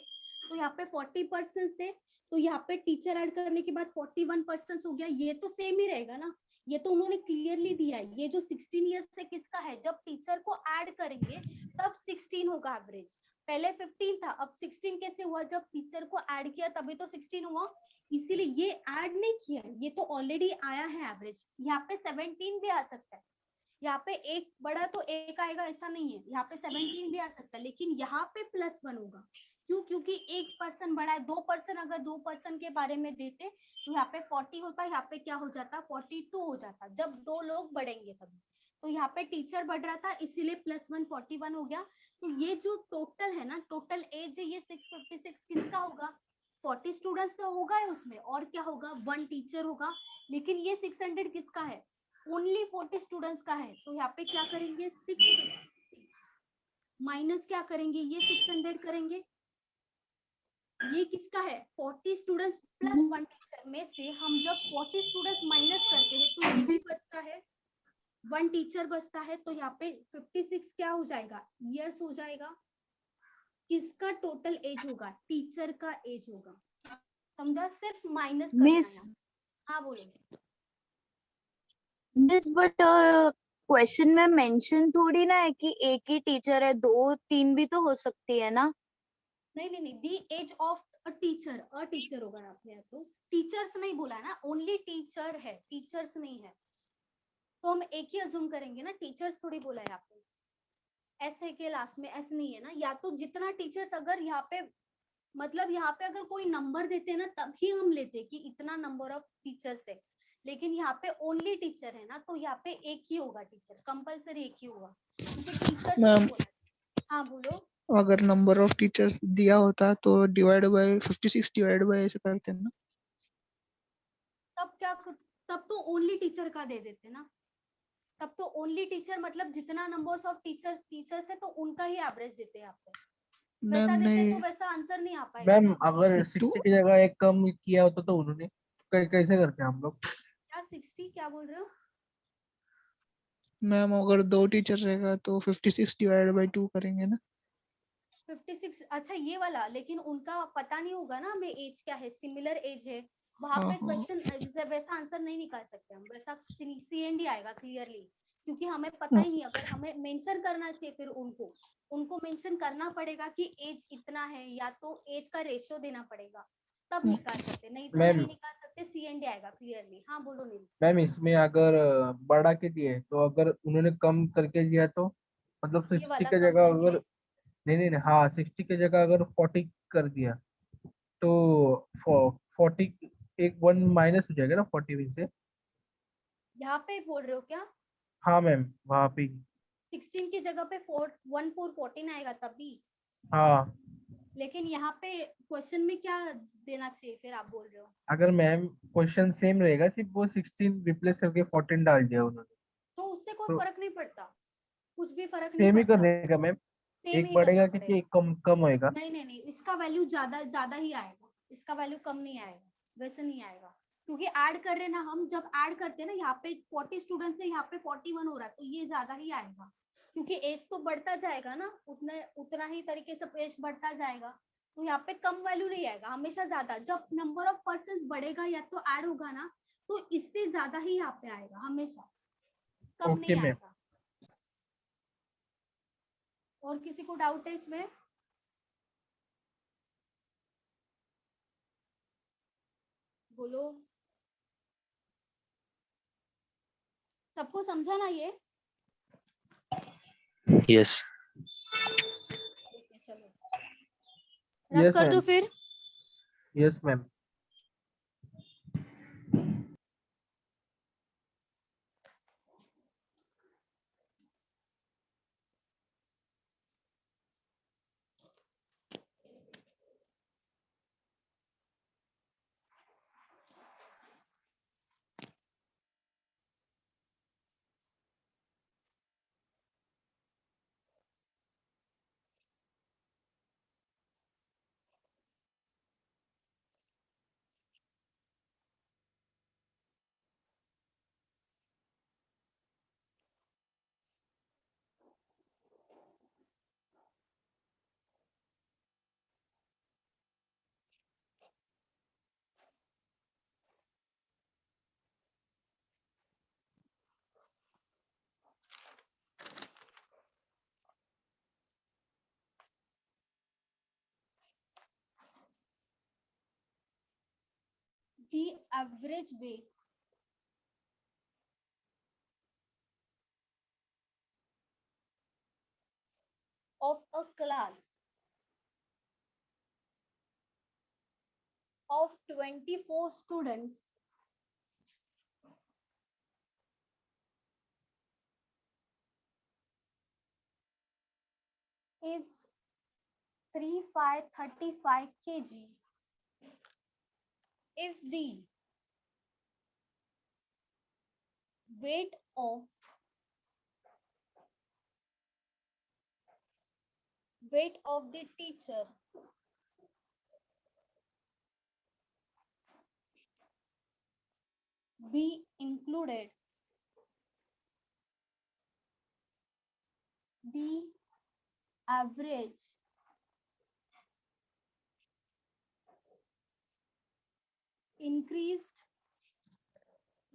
तो यहाँ पे 40 पर्सन्स थे, तो यहाँ पे टीचर ऐड करने के बाद 41 पर्सन्स हो गया। ये तो सेम ही रहेगा ना, ये तो उन्होंने क्लियरली दिया है। ये जो 16 इयर्स से किसका है? जब टीचर को ऐड करेंगे तब 16 होगा एवरेज। पहले 15 था, अब 16 कैसे हुआ? जब टीचर को ऐड किया तभी तो 16 हुआ। इसीलिए ये ऐड नहीं किया है, ये तो ऑलरेडी आया है एवरेज। यहाँ पे 17 भी आ सकता है, यहाँ पे एक बड़ा तो एक आएगा ऐसा नहीं है, यहाँ पे 17 भी आ सकता है, लेकिन यहाँ पे +1 होगा। क्यों? क्योंकि एक पर्सन बड़ा है, 2 पर्सन अगर 2 पर्सन के बारे में देते तो यहाँ पे 40 होता, यहाँ पे क्या हो जाता, 42 हो जाता, जब 2 लोग बढ़ेंगे तभी। तो यहाँ पे टीचर बढ़ रहा था इसीलिए +1 41 हो गया। तो ये जो टोटल है ना, टोटल एज है ये 656 किसका होगा? 40 स्टूडेंट्स तो होगा ही उसमें, और क्या होगा, 1 टीचर होगा। लेकिन ये 600 किसका है? ओनली 40 स्टूडेंट्स का है। तो यहाँ पे क्या करेंगे, 6 माइनस क्या करेंगे, ये 600 करेंगे। ये किसका है? 40 स्टूडेंट्स प्लस 1 टीचर में से हम जब 40 स्टूडेंट्स माइनस करते हैं तो ये भी बचता है, 1 टीचर बचता है। तो यहाँ पे 56 क्या हो जाएगा, ईयर्स हो जाएगा। किसका टोटल एज होगा? टीचर का एज होगा। समझा? सिर्फ माइनस करना मिस है। हाँ बोलो। मिस बट क्वेश्चन में मेंशन थोड़ी ना है कि एक ही टीचर है, 2 3 भी तो हो सकती है ना। नहीं नहीं नहीं, दी एज ऑफ अ टीचर होगा यहाँ पे, तो टीचर्स नहीं बोला है ना, ओनली टीचर है, टीचर्स नहीं है। तो हम एक ही अज्यूम करेंगे ना, टीचर्स थोड़ी बोला है यहाँ पे, ऐसे के लास्ट में ऐसे नहीं है ना। या तो जितना टीचर्स अगर यहाँ पे, मतलब यहाँ पे अगर कोई नंबर देते हैं ना तभी हम लेते हैं कि इतना नंबर ऑफ टीचर्स है, लेकिन यहाँ पे ओनली टीचर है ना, तो यहाँ पे एक ही होगा टीचर, कंपलसरी एक ही होगा, क्योंकि टीचर्स नहीं मैम बोला। हाँ बोलो। अगर नंबर ऑफ टीचर्स दिया होता तो डिवाइड बाय 56 डिवाइड बाय ऐसे करते हैं ना। तब तो ओनली टीचर का दे देते ना, तब तो ओनली टीचर मतलब जितना नंबर्स ऑफ टीचर्स है तो उनका ही एवरेज देते हैं आपको। मैम वैसा देते नहीं तो वैसा आंसर नहीं आ पाएगा मैम ना। अगर तो 60 की जगह एक कम किया होता तो उन्होंने कैसे करते हैं हम लोग? क्या 60 क्या बोल रहे हो? मैम अगर 2 टीचर रहेगा तो 56 डिवाइड बाय 2 करेंगे ना। 56, अच्छा ये वाला, लेकिन उनका पता नहीं होगा ना हमें एज क्या है, सिमिलर एज है वहां हाँ पे हाँ क्वेश्चन वैसा आंसर नहीं निकाल सकते हम, वैसा CND आएगा क्लियरली, क्योंकि हमें पता ही नहीं। अगर हमें मेंशन करना चाहिए फिर उनको मेंशन करना पड़ेगा कि एज इतना है, या तो एज का रेशियो देना पड़ेगा, तब निकाल सकते, नहीं तो मैम नहीं निकाल सकते, CND आएगा क्लियरली। हाँ बोलो नील। मैम इसमें अगर बढ़ा के दिए तो अगर उन्होंने कम करके दिया तो मतलब ये 60 वाला की कम जगह करके, अगर नहीं, हाँ 60 की जगह अगर 40 कर दिया तो 40 एक 1 माइनस हो जाएगा ना 40 में से। यहाँ पे बोल रहे हो क्या? हाँ मैम वहाँ पे 16 की जगह पे 1 4 14 आएगा तभी। हाँ। लेकिन यहाँ पे क्वेश्चन में क्या देना चाहिए फिर, आप बोल रहे हो? अगर मैम क्वेश्चन सेम रहेगा सिर्फ वो 16 रिप्लेस करके 14 डाल दिया उन्होंने तो उससे कोई तो फर्क नहीं पड़ता, कुछ भी फर्क नहीं सेम ही पड़ता, करेगा मैम। सेम एक ही करना बढ़ेगा क्योंकि पड़ेगा। एक कम होएगा। नहीं नहीं नहीं, इसका वैल्यू ज्यादा ज्यादा ही आएगा, इसका वैल्यू कम नहीं आएगा, वैसे नहीं आएगा, क्योंकि ऐड कर रहे ना हम, जब ऐड करते हैं ना यहाँ पे 40 स्टूडेंट से यहाँ पे 41 हो रहा है, तो ये ज्यादा ही आएगा, क्योंकि एज तो बढ़ता जाएगा ना, उतना ही तरीके से एज बढ़ता जाएगा, तो यहाँ पे कम वैल्यू नहीं आएगा, हमेशा ज्यादा। जब नंबर ऑफ पर्सन बढ़ेगा या तो ऐड होगा ना, तो इससे ज्यादा ही यहाँ पे आएगा, हमेशा कम ओके नहीं मैम। आएगा। और किसी को डाउट है इसमें? बोलो। सबको समझा ना ये? यस। ठीक है चलो, रस यस कर दो मैम। फिर। Yes ma'am. The average weight of a class of 24 students is 3535 kg if the weight of the teacher be included, the average increased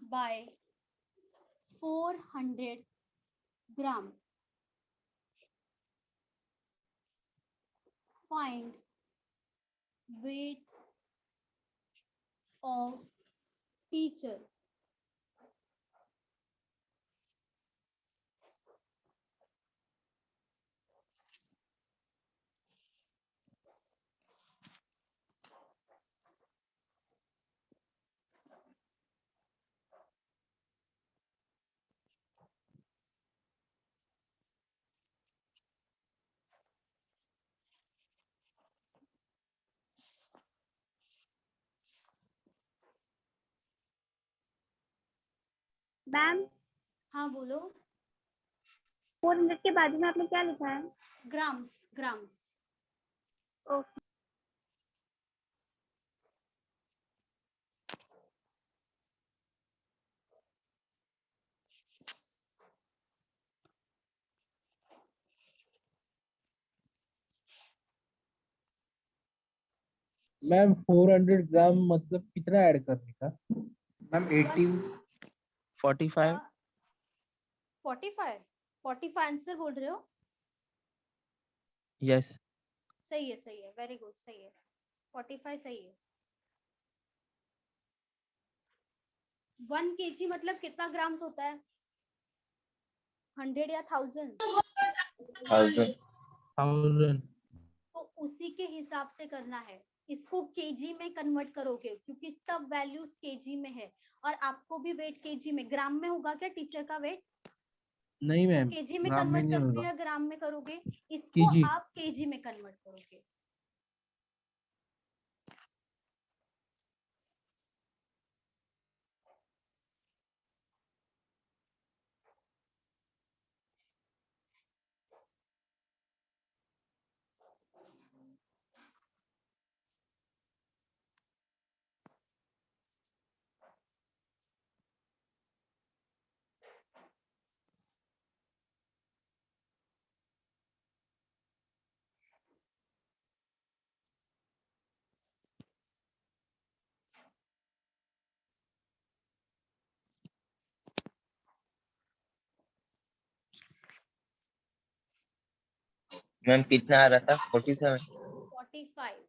by 400 gram. Find weight of teacher. Ma'am हाँ बोलो. 400 के बाजू में आपने क्या लिखा है? ग्राम्स. ओके मैम 400 ग्राम मतलब कितना ऐड करने का? मैम 18 45 45 आंसर बोल रहे हो? यस सही है, वेरी गुड, सही है. 45 सही है. 1 kg मतलब कितना ग्राम्स होता है? 100 या 1000? 1000 तो उसी के हिसाब से करना है. इसको केजी में कन्वर्ट करोगे क्योंकि सब वैल्यूज केजी में है और आपको भी वेट केजी में. ग्राम में होगा क्या टीचर का वेट? नहीं मैम, केजी में ग्राम में कन्वर्ट नहीं करोगे होगा. या ग्राम में करोगे? इसको केजी. आप केजी में कन्वर्ट करोगे. मैम कितना आ रहा था? 47 45.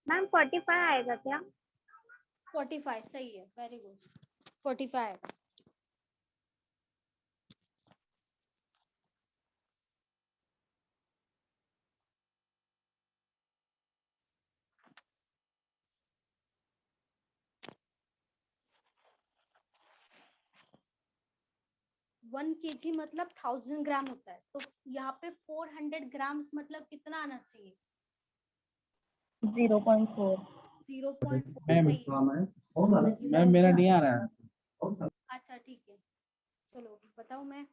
मैम 45 आएगा क्या? 45 सही है, वेरी गुड. 45. वन केजी मतलब 1000 ग्राम होता है. तो यहाँ पे 400 ग्राम्स मतलब कितना आना चाहिए? 0.4 0.4 मैम सही है. मैम मेरा नहीं आ रहा है. अच्छा ठीक है, चलो बताओ. मैं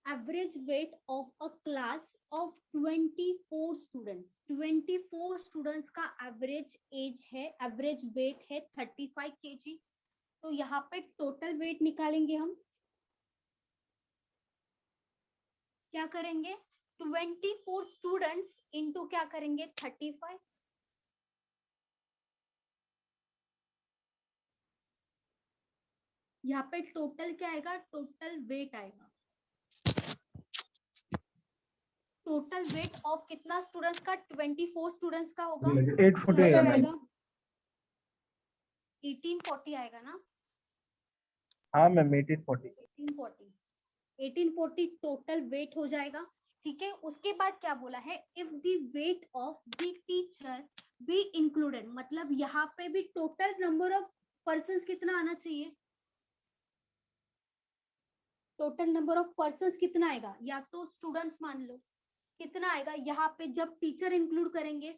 average weight of a class of 24 students. 24 students का एवरेज एज है, एवरेज वेट है 35 kg. तो यहाँ पे टोटल वेट निकालेंगे हम। क्या करेंगे? 24 स्टूडेंट्स इंटू क्या करेंगे? 35। यहाँ पे टोटल क्या आएगा? टोटल वेट आएगा। टोटल वेट ऑफ कितना स्टूडेंट्स का? 24 स्टूडेंट्स का होगा। 840 तो आएगा क्या मैम। आएगा? 1840 आएगा ना? हाँ मैम 1840। 1840 टोटल वेट हो जाएगा। ठीक है, उसके बाद क्या बोला है? If the weight of the teacher be included, मतलब यहाँ पे भी टोटल नंबर ऑफ पर्सन्स कितना आना चाहिए? टोटल नंबर ऑफ पर्सन्स कितना आएगा? या तो स्टूडेंट्स मान लो, कितना आएगा यहाँ पे जब टीचर इंक्लूड करेंगे?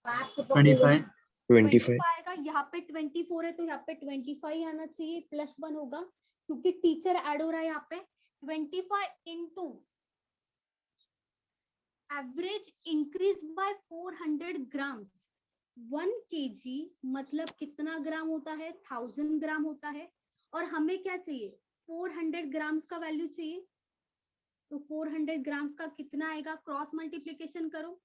25 25 आएगा। यहाँ पे 24 है तो यहाँ पे 25 आना चाहिए, +1 होगा क्योंकि टीचर ऐड हो रहा है यहाँ पे। 25 into average increase by 400 grams. 1 kg मतलब कितना ग्राम होता है? 1000 ग्राम होता है। और हमें क्या चाहिए? 400 ग्राम्स का वैल्यू चाहिए। तो 400 ग्राम्स का कितना आएगा? क्रॉस मल्टीप्लीकेशन करो।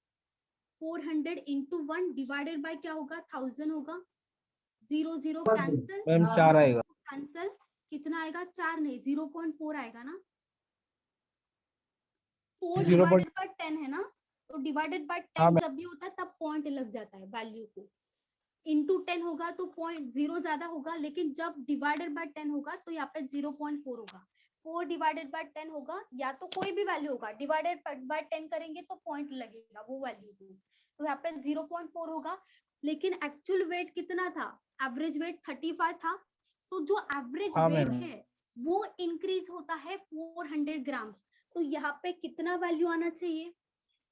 400 इंटू 1 डिवाइडेड बाय क्या होगा? 1000 होगा। 0 0 कैंसिल। मैम 4 आएगा। कैंसिल। कितना आएगा? 4 नहीं, 0.4 आएगा ना। 4 0. डिवाइडेड बाय 10 है ना, तो डिवाइडेड बाय हाँ 10 जब भी होता है तब पॉइंट लग जाता है वैल्यू को। इंटू 10 होगा तो 0.0 ज्यादा होगा, लेकिन जब डिवाइडेड बाय 10 होगा तो यहाँ पे 0.4 होगा। 4 डिवाइडेड बाय 10 होगा, या तो कोई भी वैल्यू होगा, डिवाइडेड बाय 10 करेंगे तो पॉइंट लगेगा वो वैल्यू को, तो यहाँ पे 0.4 होगा। लेकिन एक्चुअल वेट कितना था? एवरेज वेट 35 था। तो जो एवरेज हाँ वेट मैम। है वो इंक्रीज होता है 400 ग्राम। तो यहाँ पे कितना वैल्यू आना चाहिए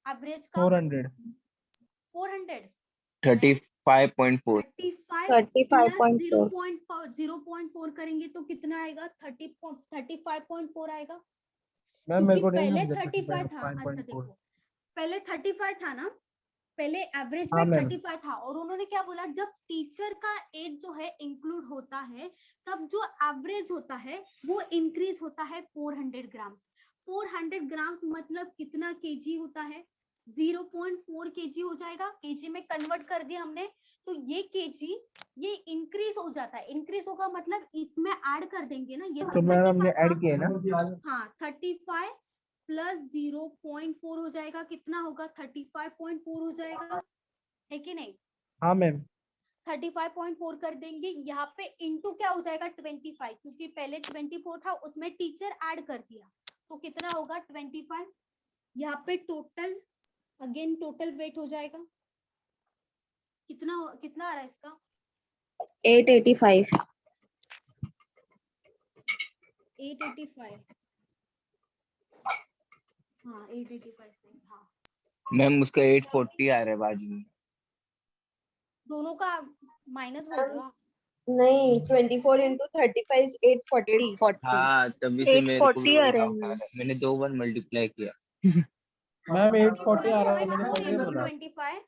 एवरेज का? 400। 400। 35.4। 35 प्लस 0.4 करेंगे तो कितना आएगा? 35.4 आएगा। मैम मेरे क्योंकि को नहीं पहले समझा 35 था। अच्छा 35.4। देखो, पहले 35 था ना, पहले एवरेज हाँ वेट मैम। 35 था, और उन्होंने क्या बोला? जब टीचर का एज जो है इंक्लूड होता है तब जो एवरेज होता है वो इंक्रीज होता है 400 ग्राम्स। 400 ग्राम्स मतलब कितना केजी होता है? 0.4 केजी हो जाएगा। केजी में कन्वर्ट कर दिया हमने, तो ये केजी ये इंक्रीज हो जाता है। इंक्रीज होगा मतलब इसमें ऐड कर देंगे ना, ये तो मैम हमने 35 ऐड किया है ना। था। हाँ, 35 प्लस 0.4 हो जाएगा। कितना होगा? 35.4 हो जाएगा, है कि नहीं? हाँ मैम। 35.4 कर देंगे। यहाँ पे इंटू क्या हो जाएगा? 25, क्योंकि पहले 24 था उसमें टीचर ऐड कर दिया, तो कितना होगा? 25। यहाँ पे टोटल, अगेन टोटल वेट हो जाएगा। कितना कितना आ रहा है इसका? 885। 885। हाँ 885 से, हाँ मैम उसका 840 आ रहा है बाजू में। दोनों का माइनस बोल रहे हो आप? नहीं, 24 into 35 840। 840। हाँ तभी से मेरे को भी 840 वही आ रहे डाउट आ हैं। रहा है, मैंने 2 बार मल्टीप्लाई किया। मैम 840 आ रहा है, मैंने 34 पहले into बोला। 25।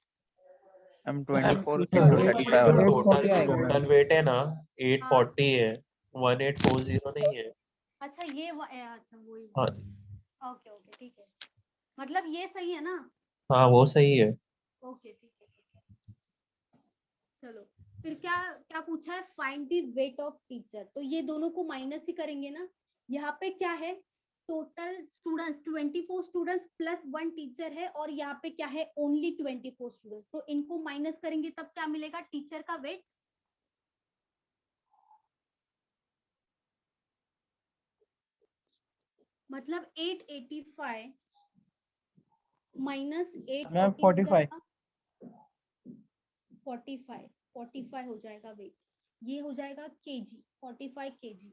हम मैम 24 into 35 840 होगा। आएगा मैम। टोटल वेट है ना हाँ 840 है, 1840 नहीं है। अच्छा, ये अच्छा वही। हाँ ओके ओके, ठीक है, मतलब ये सही है ना? हाँ वो सही है। ओके ठीक है ठीक है। चलो, फिर क्या क्या पूछा है? Find the weight of teacher. तो ये दोनों को माइनस ही करेंगे ना। यहाँ पे क्या है? Total students 24 students plus 1 teacher है, और यहाँ पे क्या है? Only 24 students. तो इनको माइनस करेंगे तब क्या मिलेगा? टीचर का वेट। मतलब 885 माइनस मैम 840 हो 45। जाएगा। 45 हो जाएगा वेट। ये हो जाएगा केजी, 45 केजी।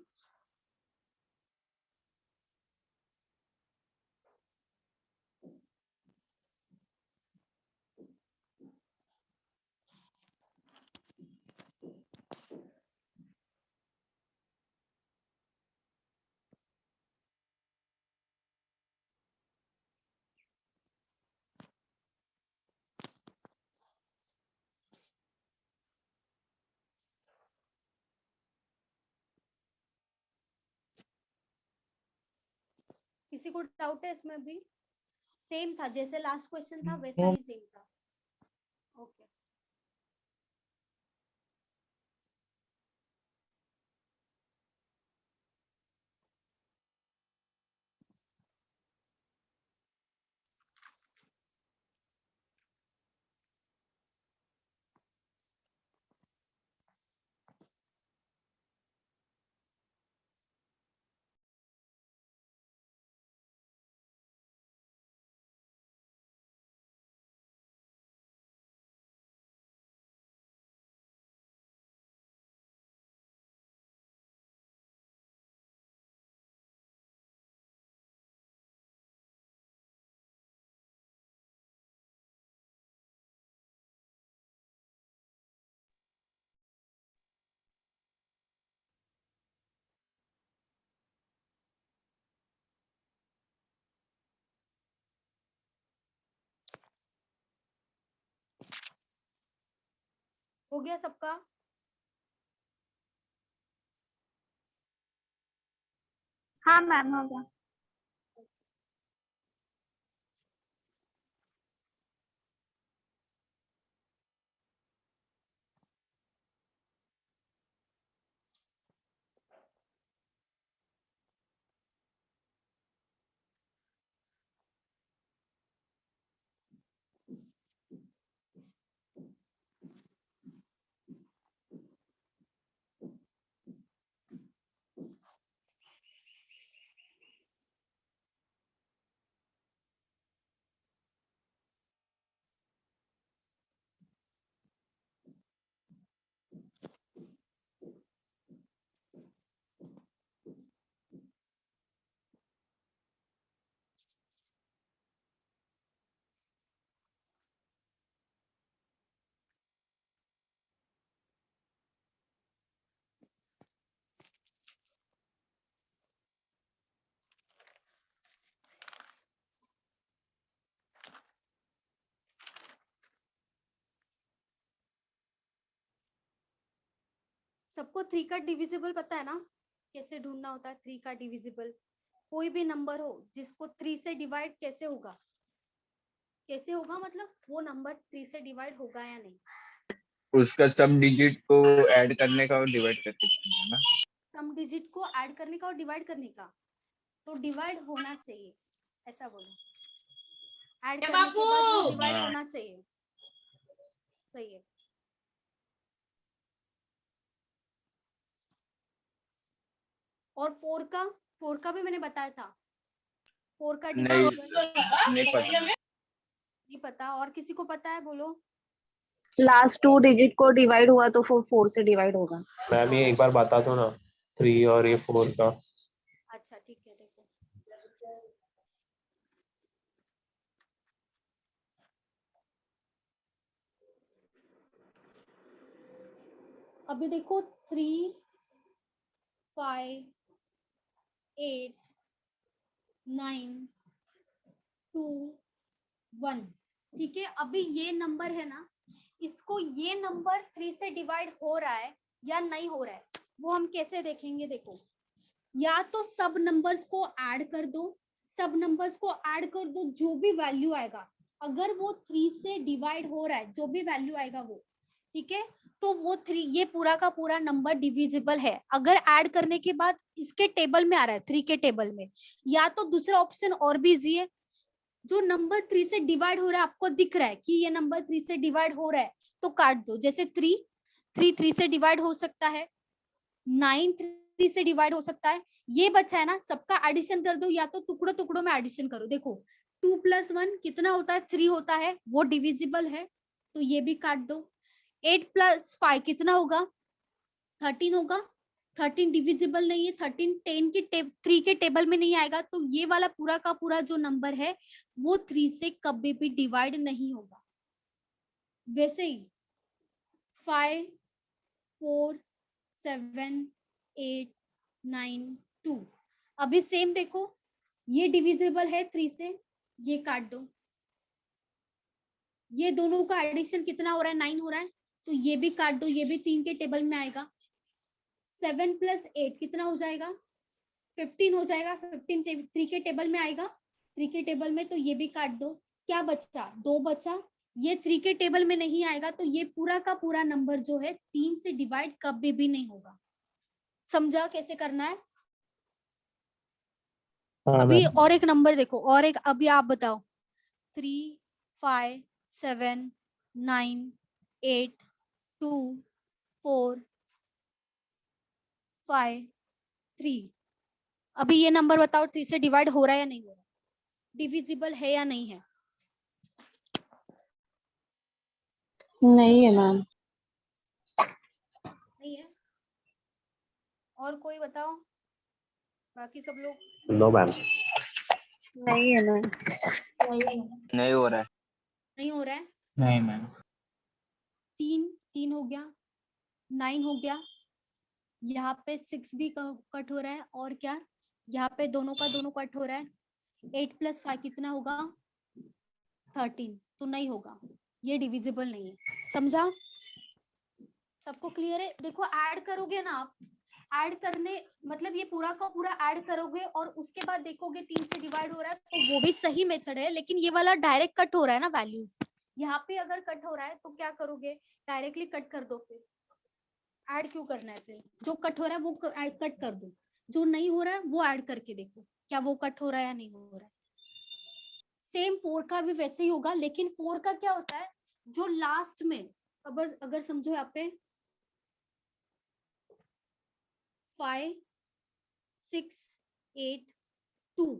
किसी को डाउट है इसमें भी? सेम था जैसे लास्ट क्वेश्चन था वैसा ही सेम था। ओके हो गया सबका? हाँ मैम हो गया। सबको 3 का डिविजिबल पता है ना? कैसे ढूंढना होता है 3 का डिविजिबल? कोई भी नंबर हो जिसको 3 से डिवाइड कैसे होगा? कैसे होगा मतलब वो नंबर 3 से डिवाइड होगा या नहीं? उसका सम डिजिट को ऐड करने का और डिवाइड करके करना ना। सम डिजिट को ऐड करने का और डिवाइड करने का, तो डिवाइड होना चाहिए, ऐसा बोलो। ऐड करने के बाद वो डिवाइड हाँ। होना चाहिए। सही है। और 4 का भी मैंने बताया था। 4 का नहीं डिवाइड नहीं पता। नहीं पता। और किसी को पता है? बोलो। लास्ट 2 डिजिट को डिवाइड हुआ तो 4 से डिवाइड होगा। मैम ये एक बार बता दो ना 3 और ये 4 का। अच्छा ठीक है, देखो अभी देखो 3, 5, 8, 9, 2, 1। ठीक है, अभी ये नंबर है ना, इसको ये नंबर 3 से डिवाइड हो रहा है या नहीं हो रहा है, वो हम कैसे देखेंगे? देखो, या तो सब नंबर्स को ऐड कर दो, सब नंबर्स को ऐड कर दो, जो भी वैल्यू आएगा, अगर वो 3 से डिवाइड हो रहा है, जो भी वैल्यू आएगा वो, ठीक है, तो वो 3, ये पूरा का पूरा नंबर डिविजिबल है। अगर ऐड करने के बाद इसके टेबल में आ रहा है, 3 के टेबल में, या तो दूसरा ऑप्शन और भी इजी है, जो नंबर 3 से डिवाइड हो रहा है, आपको दिख रहा है कि ये नंबर 3 से डिवाइड हो रहा है, तो काट दो। जैसे 3 से डिवाइड हो सकता है, 9 3 से डिवाइड हो सकता है, ये बचा है ना, सबका एडिशन कर दो, या तो टुकड़ों टुकड़ों में एडिशन करो। देखो 2 + 1 कितना होता है? 3 होता है, वो डिविजिबल है, तो ये भी काट दो। 8 + 5 कितना होगा? 13 होगा, 13 डिविजिबल नहीं है, 13 3 के टेबल में नहीं आएगा, तो ये वाला पूरा का पूरा जो नंबर है वो 3 से कभी भी डिवाइड नहीं होगा। वैसे ही 5, 4, 7, 8, 9, 2, अभी सेम देखो, ये डिविजिबल है 3 से, ये काट दो। ये दोनों का एडिशन कितना हो रहा है? 9 हो रहा है, तो ये भी काट दो, ये भी 3 के टेबल में आएगा। 7 + 8 कितना हो जाएगा? 15 हो जाएगा, 15 3 के टेबल में आएगा, 3 के टेबल में, तो ये भी काट दो। क्या बचा? 2 बचा। ये 3 के टेबल में नहीं आएगा, तो ये पूरा का पूरा नंबर जो है 3 से डिवाइड कभी भी नहीं होगा। समझा कैसे करना है? हाँ अभी मैम। और एक नंबर देखो, और एक, अभी आप बताओ। 3 5 7 9 8 2 4 5 3। अभी ये नंबर बताओ 3 से डिवाइड हो रहा है या नहीं हो रहा? डिविजिबल है या नहीं है? नहीं है मैम। नहीं है। और कोई बताओ, बाकी सब लोग? No ma'am. नहीं है मैम। नहीं हो रहा है। नहीं हो रहा है। नहीं मैम। 3 हो गया, 9 हो गया, यहाँ पे 6 भी कट हो रहा है, और क्या, यहाँ पे दोनों का दोनों कट हो रहा है। 8 + 5 कितना होगा? 13। तो नहीं होगा, ये डिविजिबल नहीं है। समझा? सबको क्लियर है? देखो ऐड करोगे ना आप, ऐड करने मतलब ये पूरा का पूरा ऐड करोगे और उसके बाद देखोगे 3 से डिवाइड हो रहा है, तो वो भी सही मेथड है, लेकिन ये वाला डायरेक्ट कट हो रहा है ना वैल्यूज। यहाँ पे अगर कट हो रहा है तो क्या करोगे? डायरेक्टली कट कर दो। फिर ऐड क्यों करना है? फिर जो कट हो रहा है वो कट कर दो, जो नहीं हो रहा है वो ऐड करके देखो क्या वो कट हो रहा है या नहीं हो रहा है। सेम 4 का भी वैसे ही होगा, लेकिन 4 का क्या होता है, जो लास्ट में, अगर समझो यहाँ पे 5 6 8 2,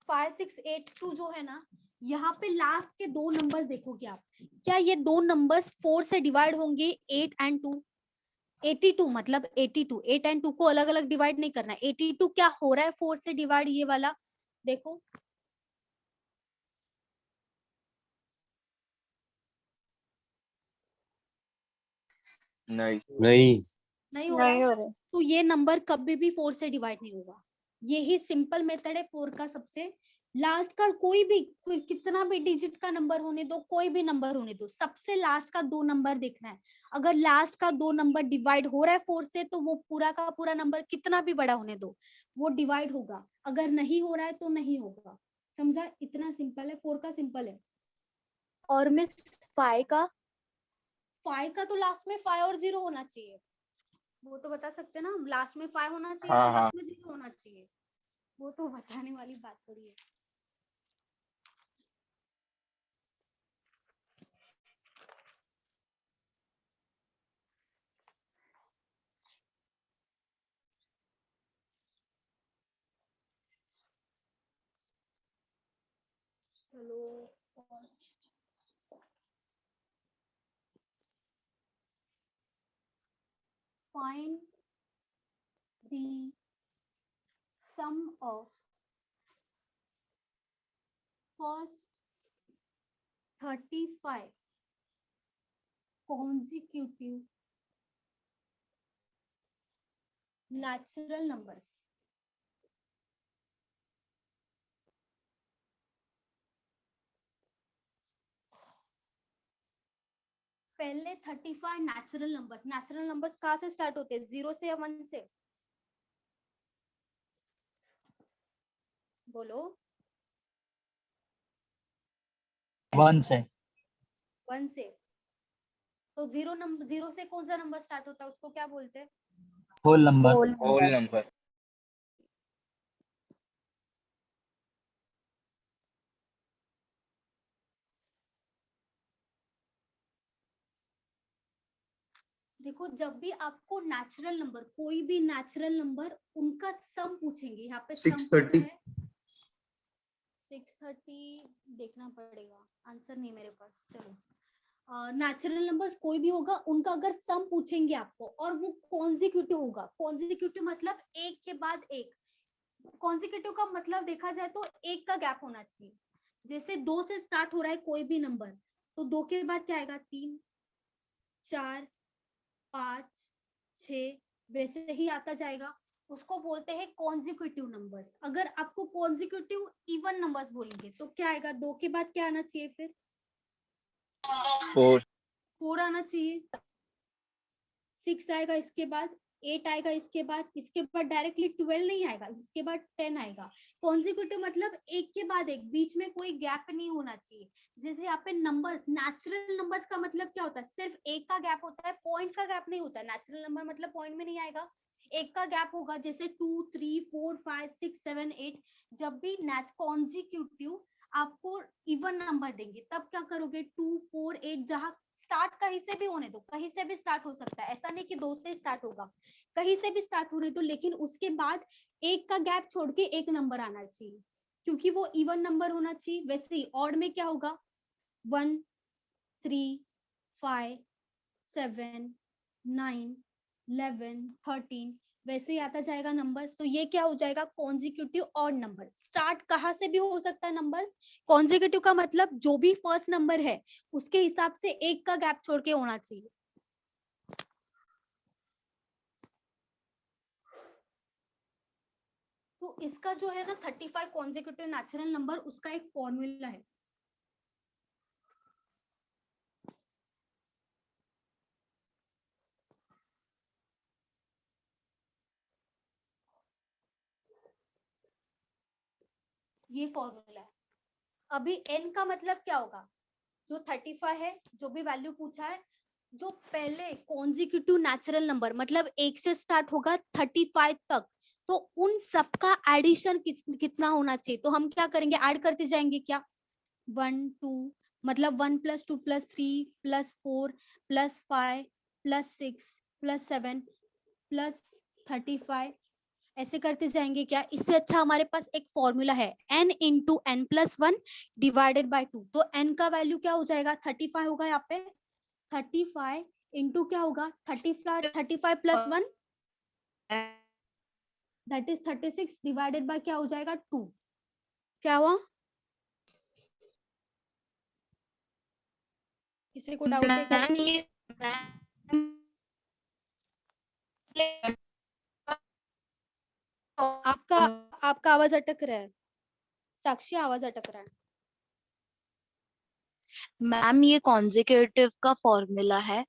5 6 8 2 जो है ना, यहाँ पे लास्ट के 2 नंबर्स देखोगे आप, क्या ये 2 नंबर्स 4 से डिवाइड होंगे? 8 और 2। 82 मतलब 82, 8 और 2 को अलग अलग डिवाइड नहीं करना है। 82 क्या हो रहा है 4 से डिवाइड? ये वाला देखो, नहीं नहीं हो रहा है। तो ये नंबर कभी भी 4 से डिवाइड नहीं होगा। यही सिंपल मेथड है 4 का। सबसे लास्ट का कोई कितना भी डिजिट का नंबर होने दो, कोई भी नंबर होने दो, सबसे लास्ट का 2 नंबर देखना है। अगर लास्ट का 2 नंबर डिवाइड हो रहा है 4 से, तो वो पूरा का पूरा नंबर कितना भी बड़ा होने दो, वो डिवाइड होगा। अगर नहीं हो रहा है तो नहीं होगा। समझा? इतना सिंपल है, 4 का सिंपल है। और मिस 5 का? 5 का तो लास्ट में 5 और 0 होना चाहिए। वो तो बता सकते हैं ना, लास्ट में 5 होना चाहिए, हाँ, या हाँ। लास्ट में 0 होना चाहिए। वो तो बताने वाली बात थोड़ी है। चलो find the sum of first 35 consecutive natural numbers. पहले 35 नेचुरल नंबर्स। नेचुरल नंबर्स कहाँ से स्टार्ट होते हैं? 0 से या 1 से? बोलो। 1 से। 1 से। तो 0 से कौन सा नंबर स्टार्ट होता है, उसको क्या बोलते हैं? Whole number. Whole number. देखो, जब भी आपको नेचुरल नंबर, कोई भी नेचुरल नंबर, उनका सम पूछेंगे। यहाँ पे सम पूछा है 630, देखना पड़ेगा, आंसर नहीं मेरे पास। चलो, नेचुरल नंबर्स कोई भी होगा, उनका अगर सम पूछेंगे आपको, और वो कॉन्जिक्यूटिव होगा। कॉन्जिक्यूटिव मतलब एक के बाद एक। कॉन्जिक्यूटिव का मतलब देखा जाए तो एक का गैप होना चाहिए। जैसे 2 से स्टार्ट हो रहा है कोई भी नंबर, तो 2 के बाद क्या आएगा? 3 4 5 6, वैसे ही आता जाएगा। उसको बोलते हैं कॉन्जिक्यूटिव नंबर्स। अगर आपको कॉन्जिक्यूटिव इवन नंबर्स बोलेंगे तो क्या आएगा? 2 के बाद क्या आना चाहिए? फिर 4 4 आना चाहिए। 6 आएगा इसके बाद, 8 आएगा, इसके बाद डायरेक्टली 12 नहीं आएगा, इसके बाद 10 आएगा। कॉन्जिक्यूटिव मतलब एक के बाद एक, बीच में कोई गैप नहीं होना चाहिए। जैसे यहाँ पे नंबर्स, नेचुरल नंबर्स का मतलब क्या होता है, सिर्फ एक का गैप होता है, पॉइंट का गैप नहीं होता है। नेचुरल नंबर मतलब पॉइंट में नहीं आएगा, एक का गैप होगा। जैसे 2 3 4 5 6 7 8, जब भी कॉन्जिक्यूटिव आपको इवन नंबर देंगे तब क्या करोगे, 2 4 8, जहां स्टार्ट कहीं से भी होने दो, कहीं से भी स्टार्ट हो सकता है, ऐसा नहीं कि 2 से स्टार्ट होगा, कहीं से भी स्टार्ट होने दो, लेकिन उसके बाद एक का गैप छोड़ के एक नंबर आना चाहिए, क्योंकि वो इवन नंबर होना चाहिए। वैसे ही ऑड में क्या होगा, 1 3 5 7 9 11 13, वैसे ही आता जाएगा नंबर्स। तो ये क्या हो जाएगा, कॉन्जिक्यूटिव ऑड नंबर। स्टार्ट कहाँ से भी हो सकता है नंबर्स। कॉन्जिक्यूटिव का मतलब जो भी फर्स्ट नंबर है उसके हिसाब से एक का गैप छोड़ के होना चाहिए। तो इसका जो है ना 35 कॉन्जिक्यूटिव नेचुरल नंबर, उसका एक फॉर्मूला है। ये फॉर्मूला है। अभी n का मतलब क्या होगा, जो 35 है, जो भी वैल्यू पूछा है, जो पहले कॉन्जिक्यूटिव नेचुरल नंबर मतलब एक से स्टार्ट होगा 35 तक, तो उन सबका एडिशन कितना होना चाहिए। तो हम क्या करेंगे, ऐड करते जाएंगे। क्या 1 2 मतलब 1 + 2 + 3 + 4 + 5 + 6 + 7 + 35, ऐसे करते जाएंगे। क्या, इससे अच्छा हमारे पास एक फॉर्मूला है, n × n + 1 / 2। तो n का वैल्यू क्या हो जाएगा, 35 होगा यहाँ पे। 35 इंटू क्या होगा, 35 + 1 दैट इज 36 / क्या हो जाएगा, 2। क्या हुआ, किसी को डाउट है क्या? आपका आपका आवाज अटक रहा है, साक्षी आवाज अटक रहा है। मैम ये कॉन्जिक्यूटिव का फॉर्मूला है।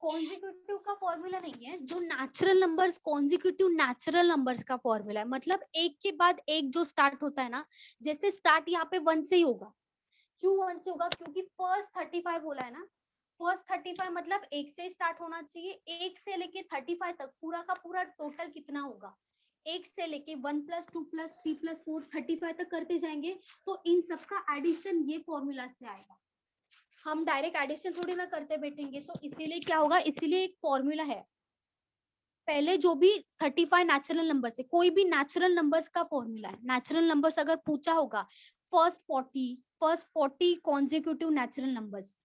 कॉन्जिक्यूटिव का फॉर्मूला नहीं है, जो natural numbers, consecutive natural numbers का फॉर्मूला है। मतलब एक के बाद एक जो स्टार्ट होता है ना, जैसे स्टार्ट यहाँ पे 1 से ही होगा। क्यों 1 से होगा, क्योंकि फर्स्ट 35 बोला है ना। फर्स्ट 35 मतलब एक से स्टार्ट होना चाहिए। एक से लेके 35 तक पूरा का पूरा टोटल कितना होगा, एक से लेके 1 + 2 + 3 + 4 35 तक करते जाएंगे। तो इन सबका एडिशन ये फॉर्मूला से आएगा। हम डायरेक्ट एडिशन थोड़ी ना करते बैठेंगे, तो इसीलिए क्या होगा, इसीलिए एक फॉर्मूला है। पहले जो भी 35 नेचुरल नंबर्स है, कोई भी नेचुरल नंबर्स का फॉर्मूला है। नेचुरल नंबर्स अगर पूछा होगा, first 40 consecutive natural numbers,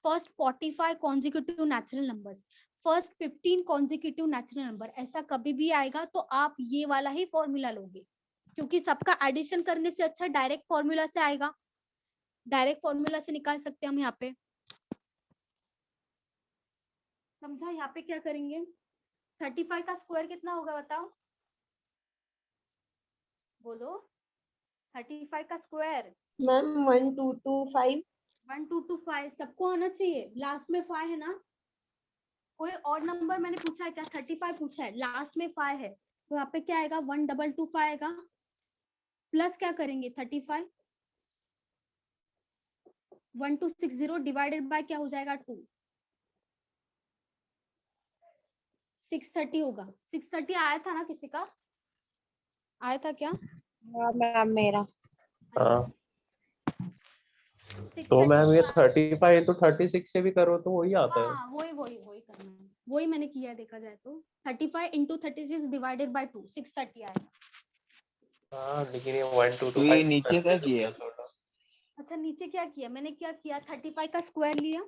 first 45 consecutive natural numbers, first 15 consecutive natural number, ऐसा कभी भी आएगा तो आप ये वाला ही फॉर्मूला लोगे, क्योंकि सबका एडिशन करने से अच्छा डायरेक्ट फॉर्मूला से आएगा। डायरेक्ट फॉर्मूला से निकाल सकते हैं हम यहाँ पे। समझा, यहाँ पे क्या करेंगे, 35 का स्क्वायर कितना होगा बताओ, बोलो। 35 का स्क्वायर मैम 1225। 1225 सबको आना चाहिए। लास्ट में 5 है ना, कोई और नंबर मैंने पूछा है क्या, 35 पूछा है, लास्ट में 5 है, तो यहाँ पे क्या आएगा, 1225 आएगा। प्लस क्या करेंगे, 35 1260 डिवाइडेड बाय क्या हो जाएगा, 2 630 होगा। 630 आया था ना, किसी का आया था क्या? मैम मेरा। हाँ, 630 तो मैम ये आया। 35 तो 36 से भी करो तो वही आता है। हाँ वही करना है, वही मैंने किया। देखा जाए तो 35 × 36 / 2 630 आएगा। हाँ, लेकिन ये 1 2 तो 2 ये 5 नीचे क्या किया, अच्छा नीचे क्या किया, मैंने क्या किया, 35 का स्क्वायर लिया।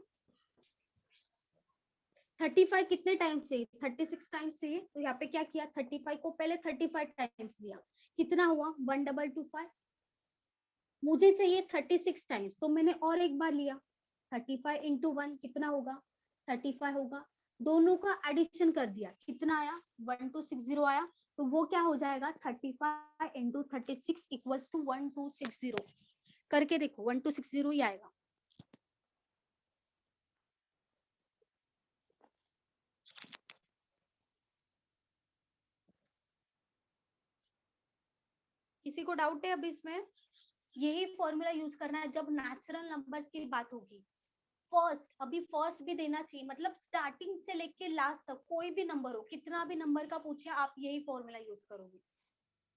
35 कितने टाइम्स चाहिए, 36 टाइम्स चाहिए, तो यहाँ पे क्या किया, 35 को पहले 35 टाइम्स लिया, कितना हुआ 1225। मुझे चाहिए 36 टाइम्स, तो मैंने और एक बार लिया, 35 × 1 कितना होगा, 35 होगा। दोनों का एडिशन कर दिया, कितना आया, 1260 आया। तो वो क्या हो जाएगा, 35 × 36 = 1260। करके देखो, 1260 ही आएगा। किसी को डाउट है अभी इसमें? यही फॉर्मूला यूज करना है जब नेचुरल नंबर्स की बात होगी। फर्स्ट, अभी फर्स्ट भी देना चाहिए, मतलब स्टार्टिंग से लेके लास्ट तक कोई भी नंबर हो, कितना भी नंबर का पूछे आप यही फॉर्मूला यूज करोगे।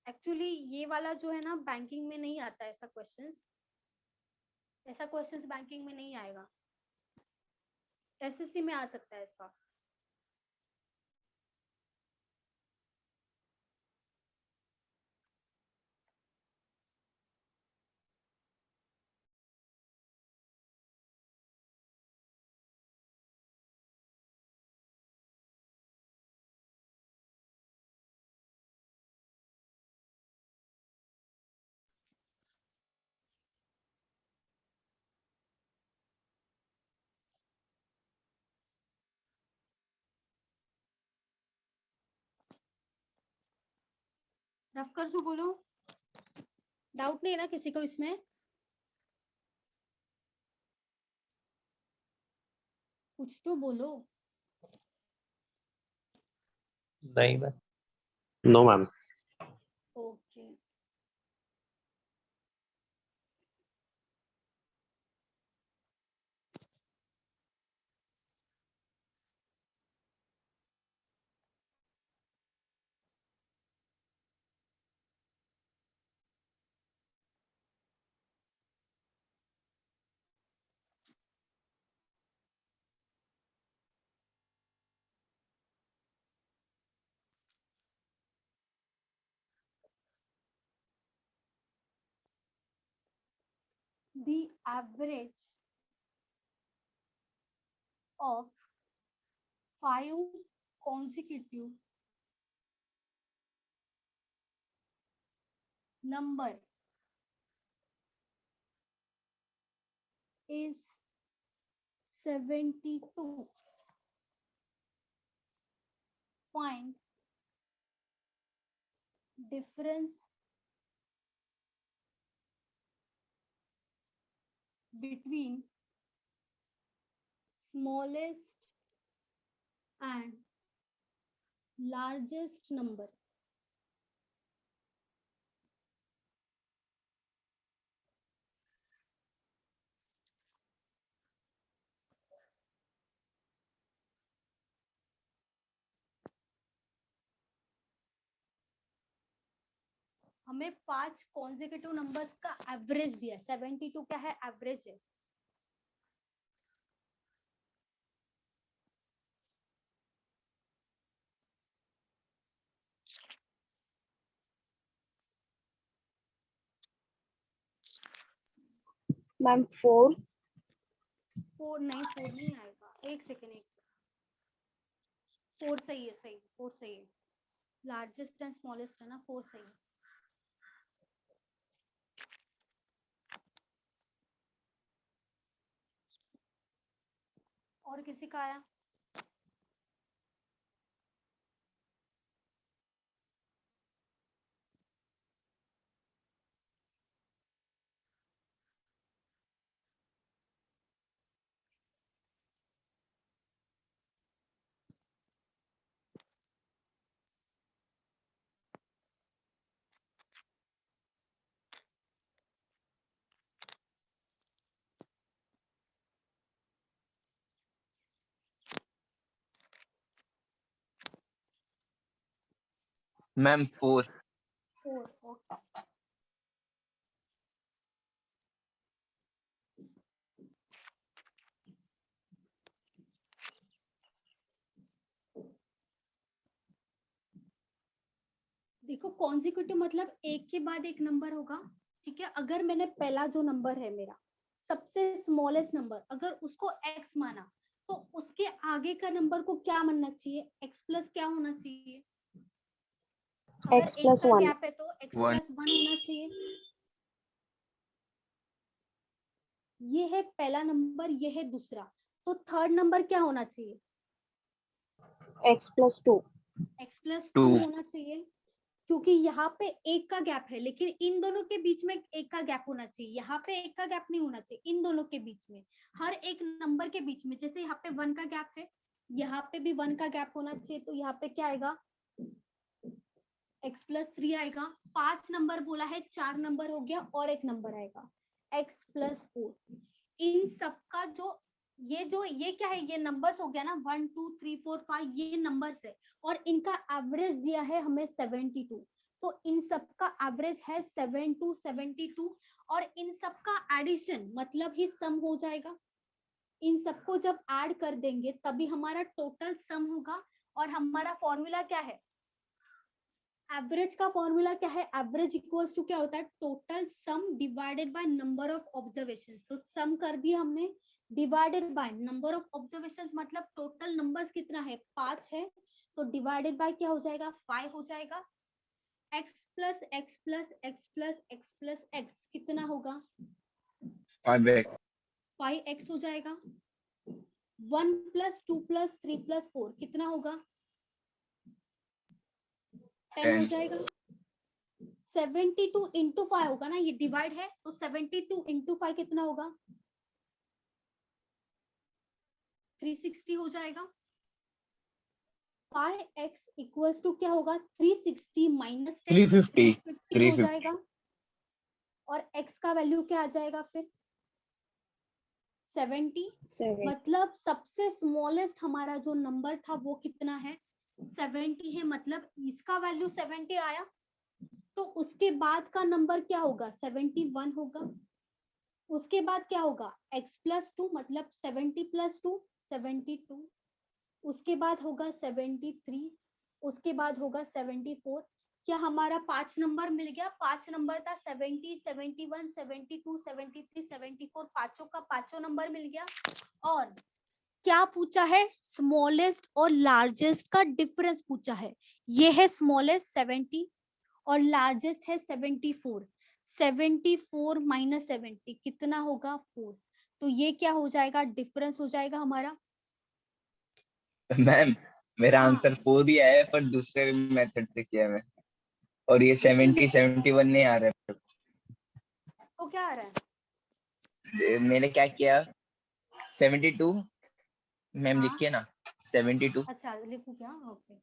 एक्चुअली ये वाला जो है ना बैंकिंग में नहीं आता ऐसा क्वेश्चंस, ऐसा क्वेश्चंस बैंकिंग में नहीं आएगा, एसएससी में आ सकता है ऐसा। रफ कर दूं, बोलो? डाउट नहीं है ना किसी को इसमें? कुछ तो बोलो। नहीं ma'am. No ma'am. Okay, the average of 5 consecutive number is 72. Find difference between smallest and largest number. हमें 5 कॉन्जिक्यूटिव नंबर्स का एवरेज दिया, 72 क्या है? एवरेज है। मैम 4 4 नहीं आएगा, एक सेकेंड। 4 सही है, सही 4 सही है। लार्जेस्ट एंड स्मॉलेस्ट है ना, 4 सही है। और किसी का आया? Ma'am 4 4, okay. देखो कॉन्जिक्यूटिव मतलब एक के बाद एक नंबर होगा, ठीक है। अगर मैंने पहला जो नंबर है मेरा सबसे स्मॉलेस्ट नंबर, अगर उसको x माना तो उसके आगे का नंबर को क्या मानना चाहिए? x प्लस क्या होना चाहिए? अगर x एक plus का 1 गैप है तो x प्लस 1 होना चाहिए। ये है पहला नंबर, ये है दूसरा, तो थर्ड नंबर क्या होना चाहिए? x plus 2 x प्लस 2 2 होना चाहिए, क्योंकि यहाँ पे एक का गैप है, लेकिन इन दोनों के बीच में एक का गैप होना चाहिए। यहाँ पे एक का गैप नहीं होना चाहिए, इन दोनों के बीच में, हर एक नंबर के बीच में। जैसे यहाँ पे 1 का गैप है, यहाँ पे भी 1 का गैप होना चाहिए, तो यहाँ पे क्या आएगा? x+3 आएगा, 5 नंबर बोला है, 4 नंबर हो गया और एक नंबर आएगा x+4। इन सबका जो ये क्या है, ये नंबर्स हो गया ना, 1 2 3 4 5 ये नंबर्स है और इनका एवरेज दिया है हमें 72, तो इन सबका एवरेज है 72 और इन सबका एडिशन मतलब ही सम हो जाएगा। इन सबको जब ऐड कर देंगे तभी हमारा टोटल सम होगा और हमारा फॉर्मूला क्या है, एवरेज का फॉर्मूला क्या है, एवरेज इक्वल्स टू क्या होता है, total sum divided by number of observations. तो सम कर दिया हमने, divided by number of observations मतलब टोटल नंबर्स कितना है, 5 है, तो डिवाइडेड बाय क्या हो जाएगा, 5 हो जाएगा। x plus x plus x plus x plus x कितना होगा, 5x हो जाएगा। 1 प्लस 2 प्लस 3 प्लस 4 कितना होगा, 10 हो जाएगा। 72 इंटू 5 होगा ना, ये डिवाइड है, तो 72 इंटू 5 कितना होगा, 360 हो जाएगा। 5x इक्वल्स टू क्या होगा, 360 माइनस 350 हो जाएगा और x का वैल्यू क्या आ जाएगा फिर 70। मतलब सबसे स्मॉलेस्ट हमारा जो नंबर था वो कितना है, 70 है, मतलब इसका वैल्यू 70 आया, तो उसके बाद का नंबर क्या होगा, 71 होगा। उसके बाद क्या होगा, x+2 मतलब 70 + 2 72, उसके बाद होगा 73, उसके बाद होगा 74। क्या हमारा 5 नंबर मिल गया, 5 नंबर था 70 71 72 73 74, पांचों का पांचों नंबर मिल गया। और क्या पूछा है, स्मॉलेस्ट और लार्जेस्ट का डिफरेंस पूछा है। ये है स्मॉलेस्ट 70 और लार्जेस्ट है 74। 74 माइनस 70 कितना होगा, 4। तो ये क्या हो जाएगा, डिफरेंस हो जाएगा हमारा। मैम मेरा हाँ। आंसर 4 ही आया है पर दूसरे मेथड से किया मैं, और ये 70 71 नहीं आ रहा है। तो क्या आ रहा है, मैंने क्या किया, 72 मैम हाँ? लिखिए ना 72, अच्छा लिखूं क्या, ओके।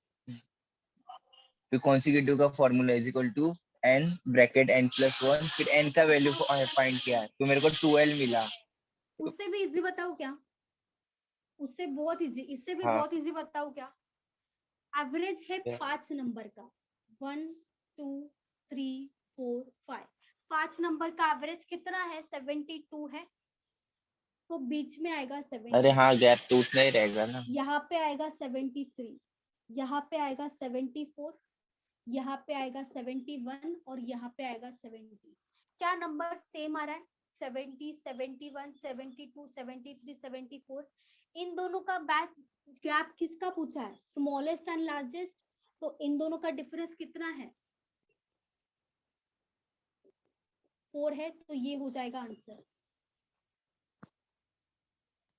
फिर कॉन्सिक्यूटिव का formula is equal to n bracket n+1, फिर n का वैल्यू फाइंड किया है तो मेरे को 12 मिला। उससे भी इजी बताओ क्या, उससे बहुत इजी, इससे भी हाँ। बहुत इजी बताओ क्या। एवरेज है क्या? 5 नंबर का, 1 2 3 4 5, 5 नंबर का एवरेज कितना है, 72 है, तो बीच में आएगा 70। अरे हाँ गैप तो उतना ही रहेगा ना। यहाँ पे आएगा 73, यहाँ पे आएगा 74, यहाँ पे आएगा 71 और यहाँ पे आएगा 70। क्या नंबर सेम आ रहा है, 70 71 72 73 74। इन दोनों का गैप किसका पूछा है, स्मॉलेस्ट एंड लार्जेस्ट, तो इन दोनों का डिफरेंस कितना है, 4 है, तो ये हो जाएगा आंसर।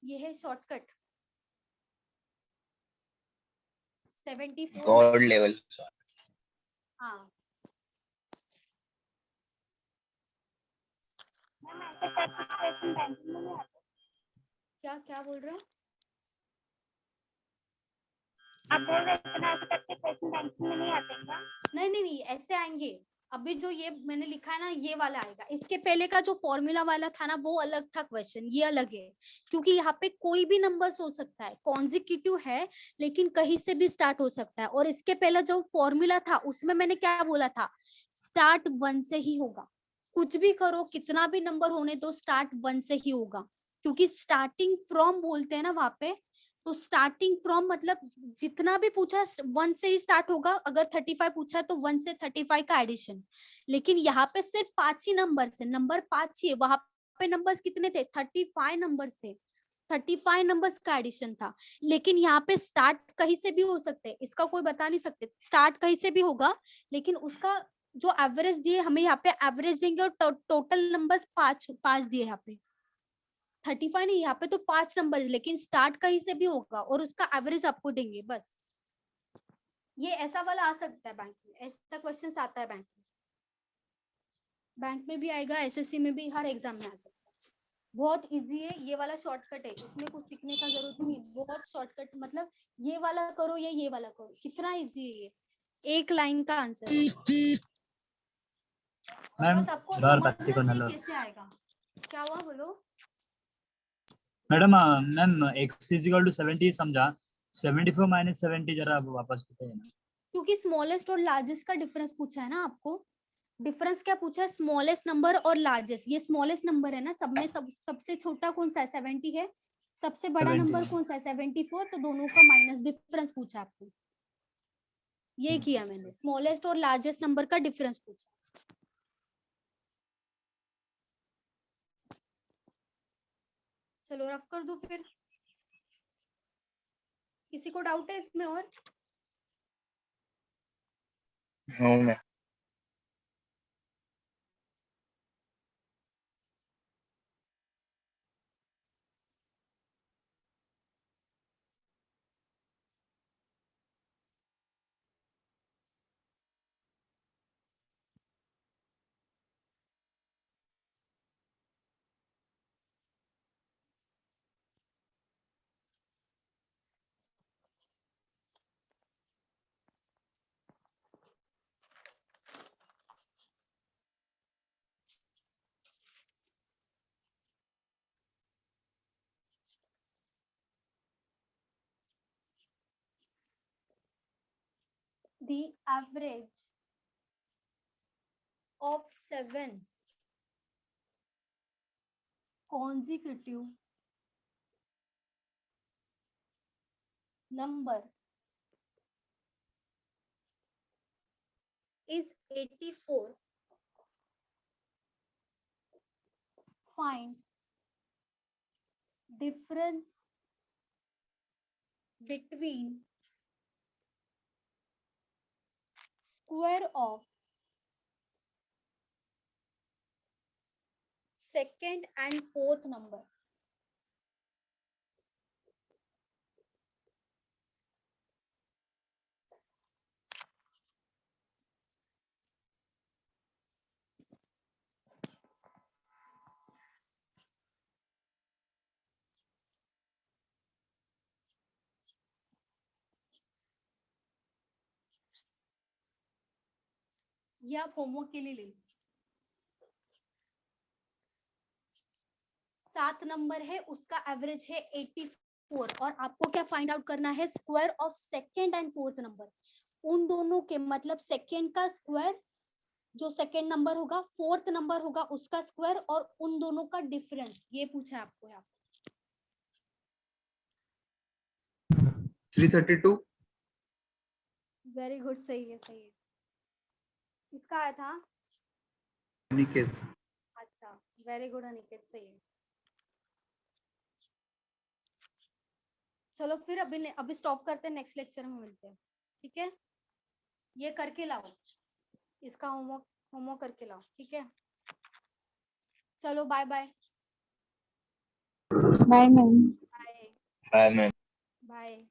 ये है शॉर्टकट 74। God level. हाँ मैम ऐसे करके क्वेश्चन बैंकिंग में नहीं आते, क्या बोल रहे हो, आप बोल रहे थे ना ऐसे करके क्वेश्चन बैंकिंग में नहीं आते क्या? नहीं ऐसे आएंगे। अभी जो ये मैंने लिखा है ना ये वाला आएगा, इसके पहले का जो फॉर्मूला वाला था ना वो अलग था क्वेश्चन, ये अलग है, क्योंकि यहाँ पे कोई भी नंबर हो सकता है, कॉन्जिक्यूटिव है लेकिन कहीं से भी स्टार्ट हो सकता है। और इसके पहले जो फॉर्मूला था उसमें मैंने क्या बोला था, स्टार्ट 1 से ही होगा, कुछ भी करो कितना भी नंबर होने दो स्टार्ट 1 से ही होगा, क्योंकि स्टार्टिंग फ्रॉम बोलते हैं ना वहां पे, तो स्टार्टिंग फ्रॉम मतलब जितना भी पूछा 1 से ही स्टार्ट होगा। अगर 35 पूछा तो 1 से 35 का एडिशन, लेकिन यहाँ पे सिर्फ 5 ही नंबर है, नंबर 5 ही है, वहां पे नंबर्स कितने थे, 35 नंबर्स थे, 35 नंबर्स का एडिशन था। लेकिन यहाँ पे स्टार्ट कहीं से भी हो सकते हैं, इसका कोई बता नहीं सकते, स्टार्ट कहीं से भी होगा, लेकिन उसका जो एवरेज दिए हमें यहाँ पे एवरेज देंगे और टोटल नंबर्स 5 दिए यहाँ पे, 35 नहीं, यहाँ पे तो 5 नंबर है, लेकिन स्टार्ट कहीं से भी होगा और उसका एवरेज आपको देंगे बस। ये ऐसा वाला आ सकता है बैंक में, ऐसा क्वेश्चन आता है बैंक में भी आएगा, एसएससी में भी, हर एग्जाम में आ सकता है। बहुत इजी है ये वाला, शॉर्टकट है, इसमें कुछ सीखने का जरूरत नहीं, बहुत शॉर्टकट, मतलब ये वाला करो या ये वाला करो, कितना इजी है ये। एक लाइन का आंसर है। मैम बस आपको बार समझना बाकी को चाहिए नलो कैसे आएगा। क्या हुआ बोलो। Madam ma'am x equal to 70 समझा 74 माइनस 70 जरा आप वापस बताइए ना। क्योंकि स्मॉलेस्ट और लार्जेस्ट का डिफरेंस पूछा है ना आपको। डिफरेंस क्या पूछा है, स्मॉलेस्ट नंबर और लार्जेस्ट। ये स्मॉलेस्ट नंबर है ना, सब में सबसे छोटा कौन सा है, 70 है। सबसे बड़ा 70 नंबर कौन सा है, 74। तो दोनों का माइनस डिफरेंस पूछा आपको। ये किया मैंने, स्मॉलेस्ट और लार्जेस्ट नंबर का डिफरेंस पूछा। चलो रफ कर दो फिर। किसी को डाउट है इसमें और? No ma'am. The average of 7 consecutive number is 84. Find difference between square of second and fourth number. ये आप होमवर्क के लिए ले लो। 7 नंबर है, उसका एवरेज है 84 और आपको क्या फाइंड आउट करना है, square of second and fourth number. उन दोनों के मतलब सेकेंड का स्क्वायर जो सेकेंड नंबर होगा, फोर्थ नंबर होगा उसका स्क्वायर, और उन दोनों का डिफरेंस। ये पूछा है आपको यहाँ। 332। वेरी गुड, सही है सही है। किसका आया था? अनिकेत। अच्छा, वेरी गुड अनिकेत, सही है। चलो फिर अभी स्टॉप करते हैं, नेक्स्ट लेक्चर में मिलते हैं, ठीक है। ये करके लाओ, इसका होमवर्क करके लाओ, ठीक है। चलो bye bye. Bye ma'am. Bye bye ma'am. Bye.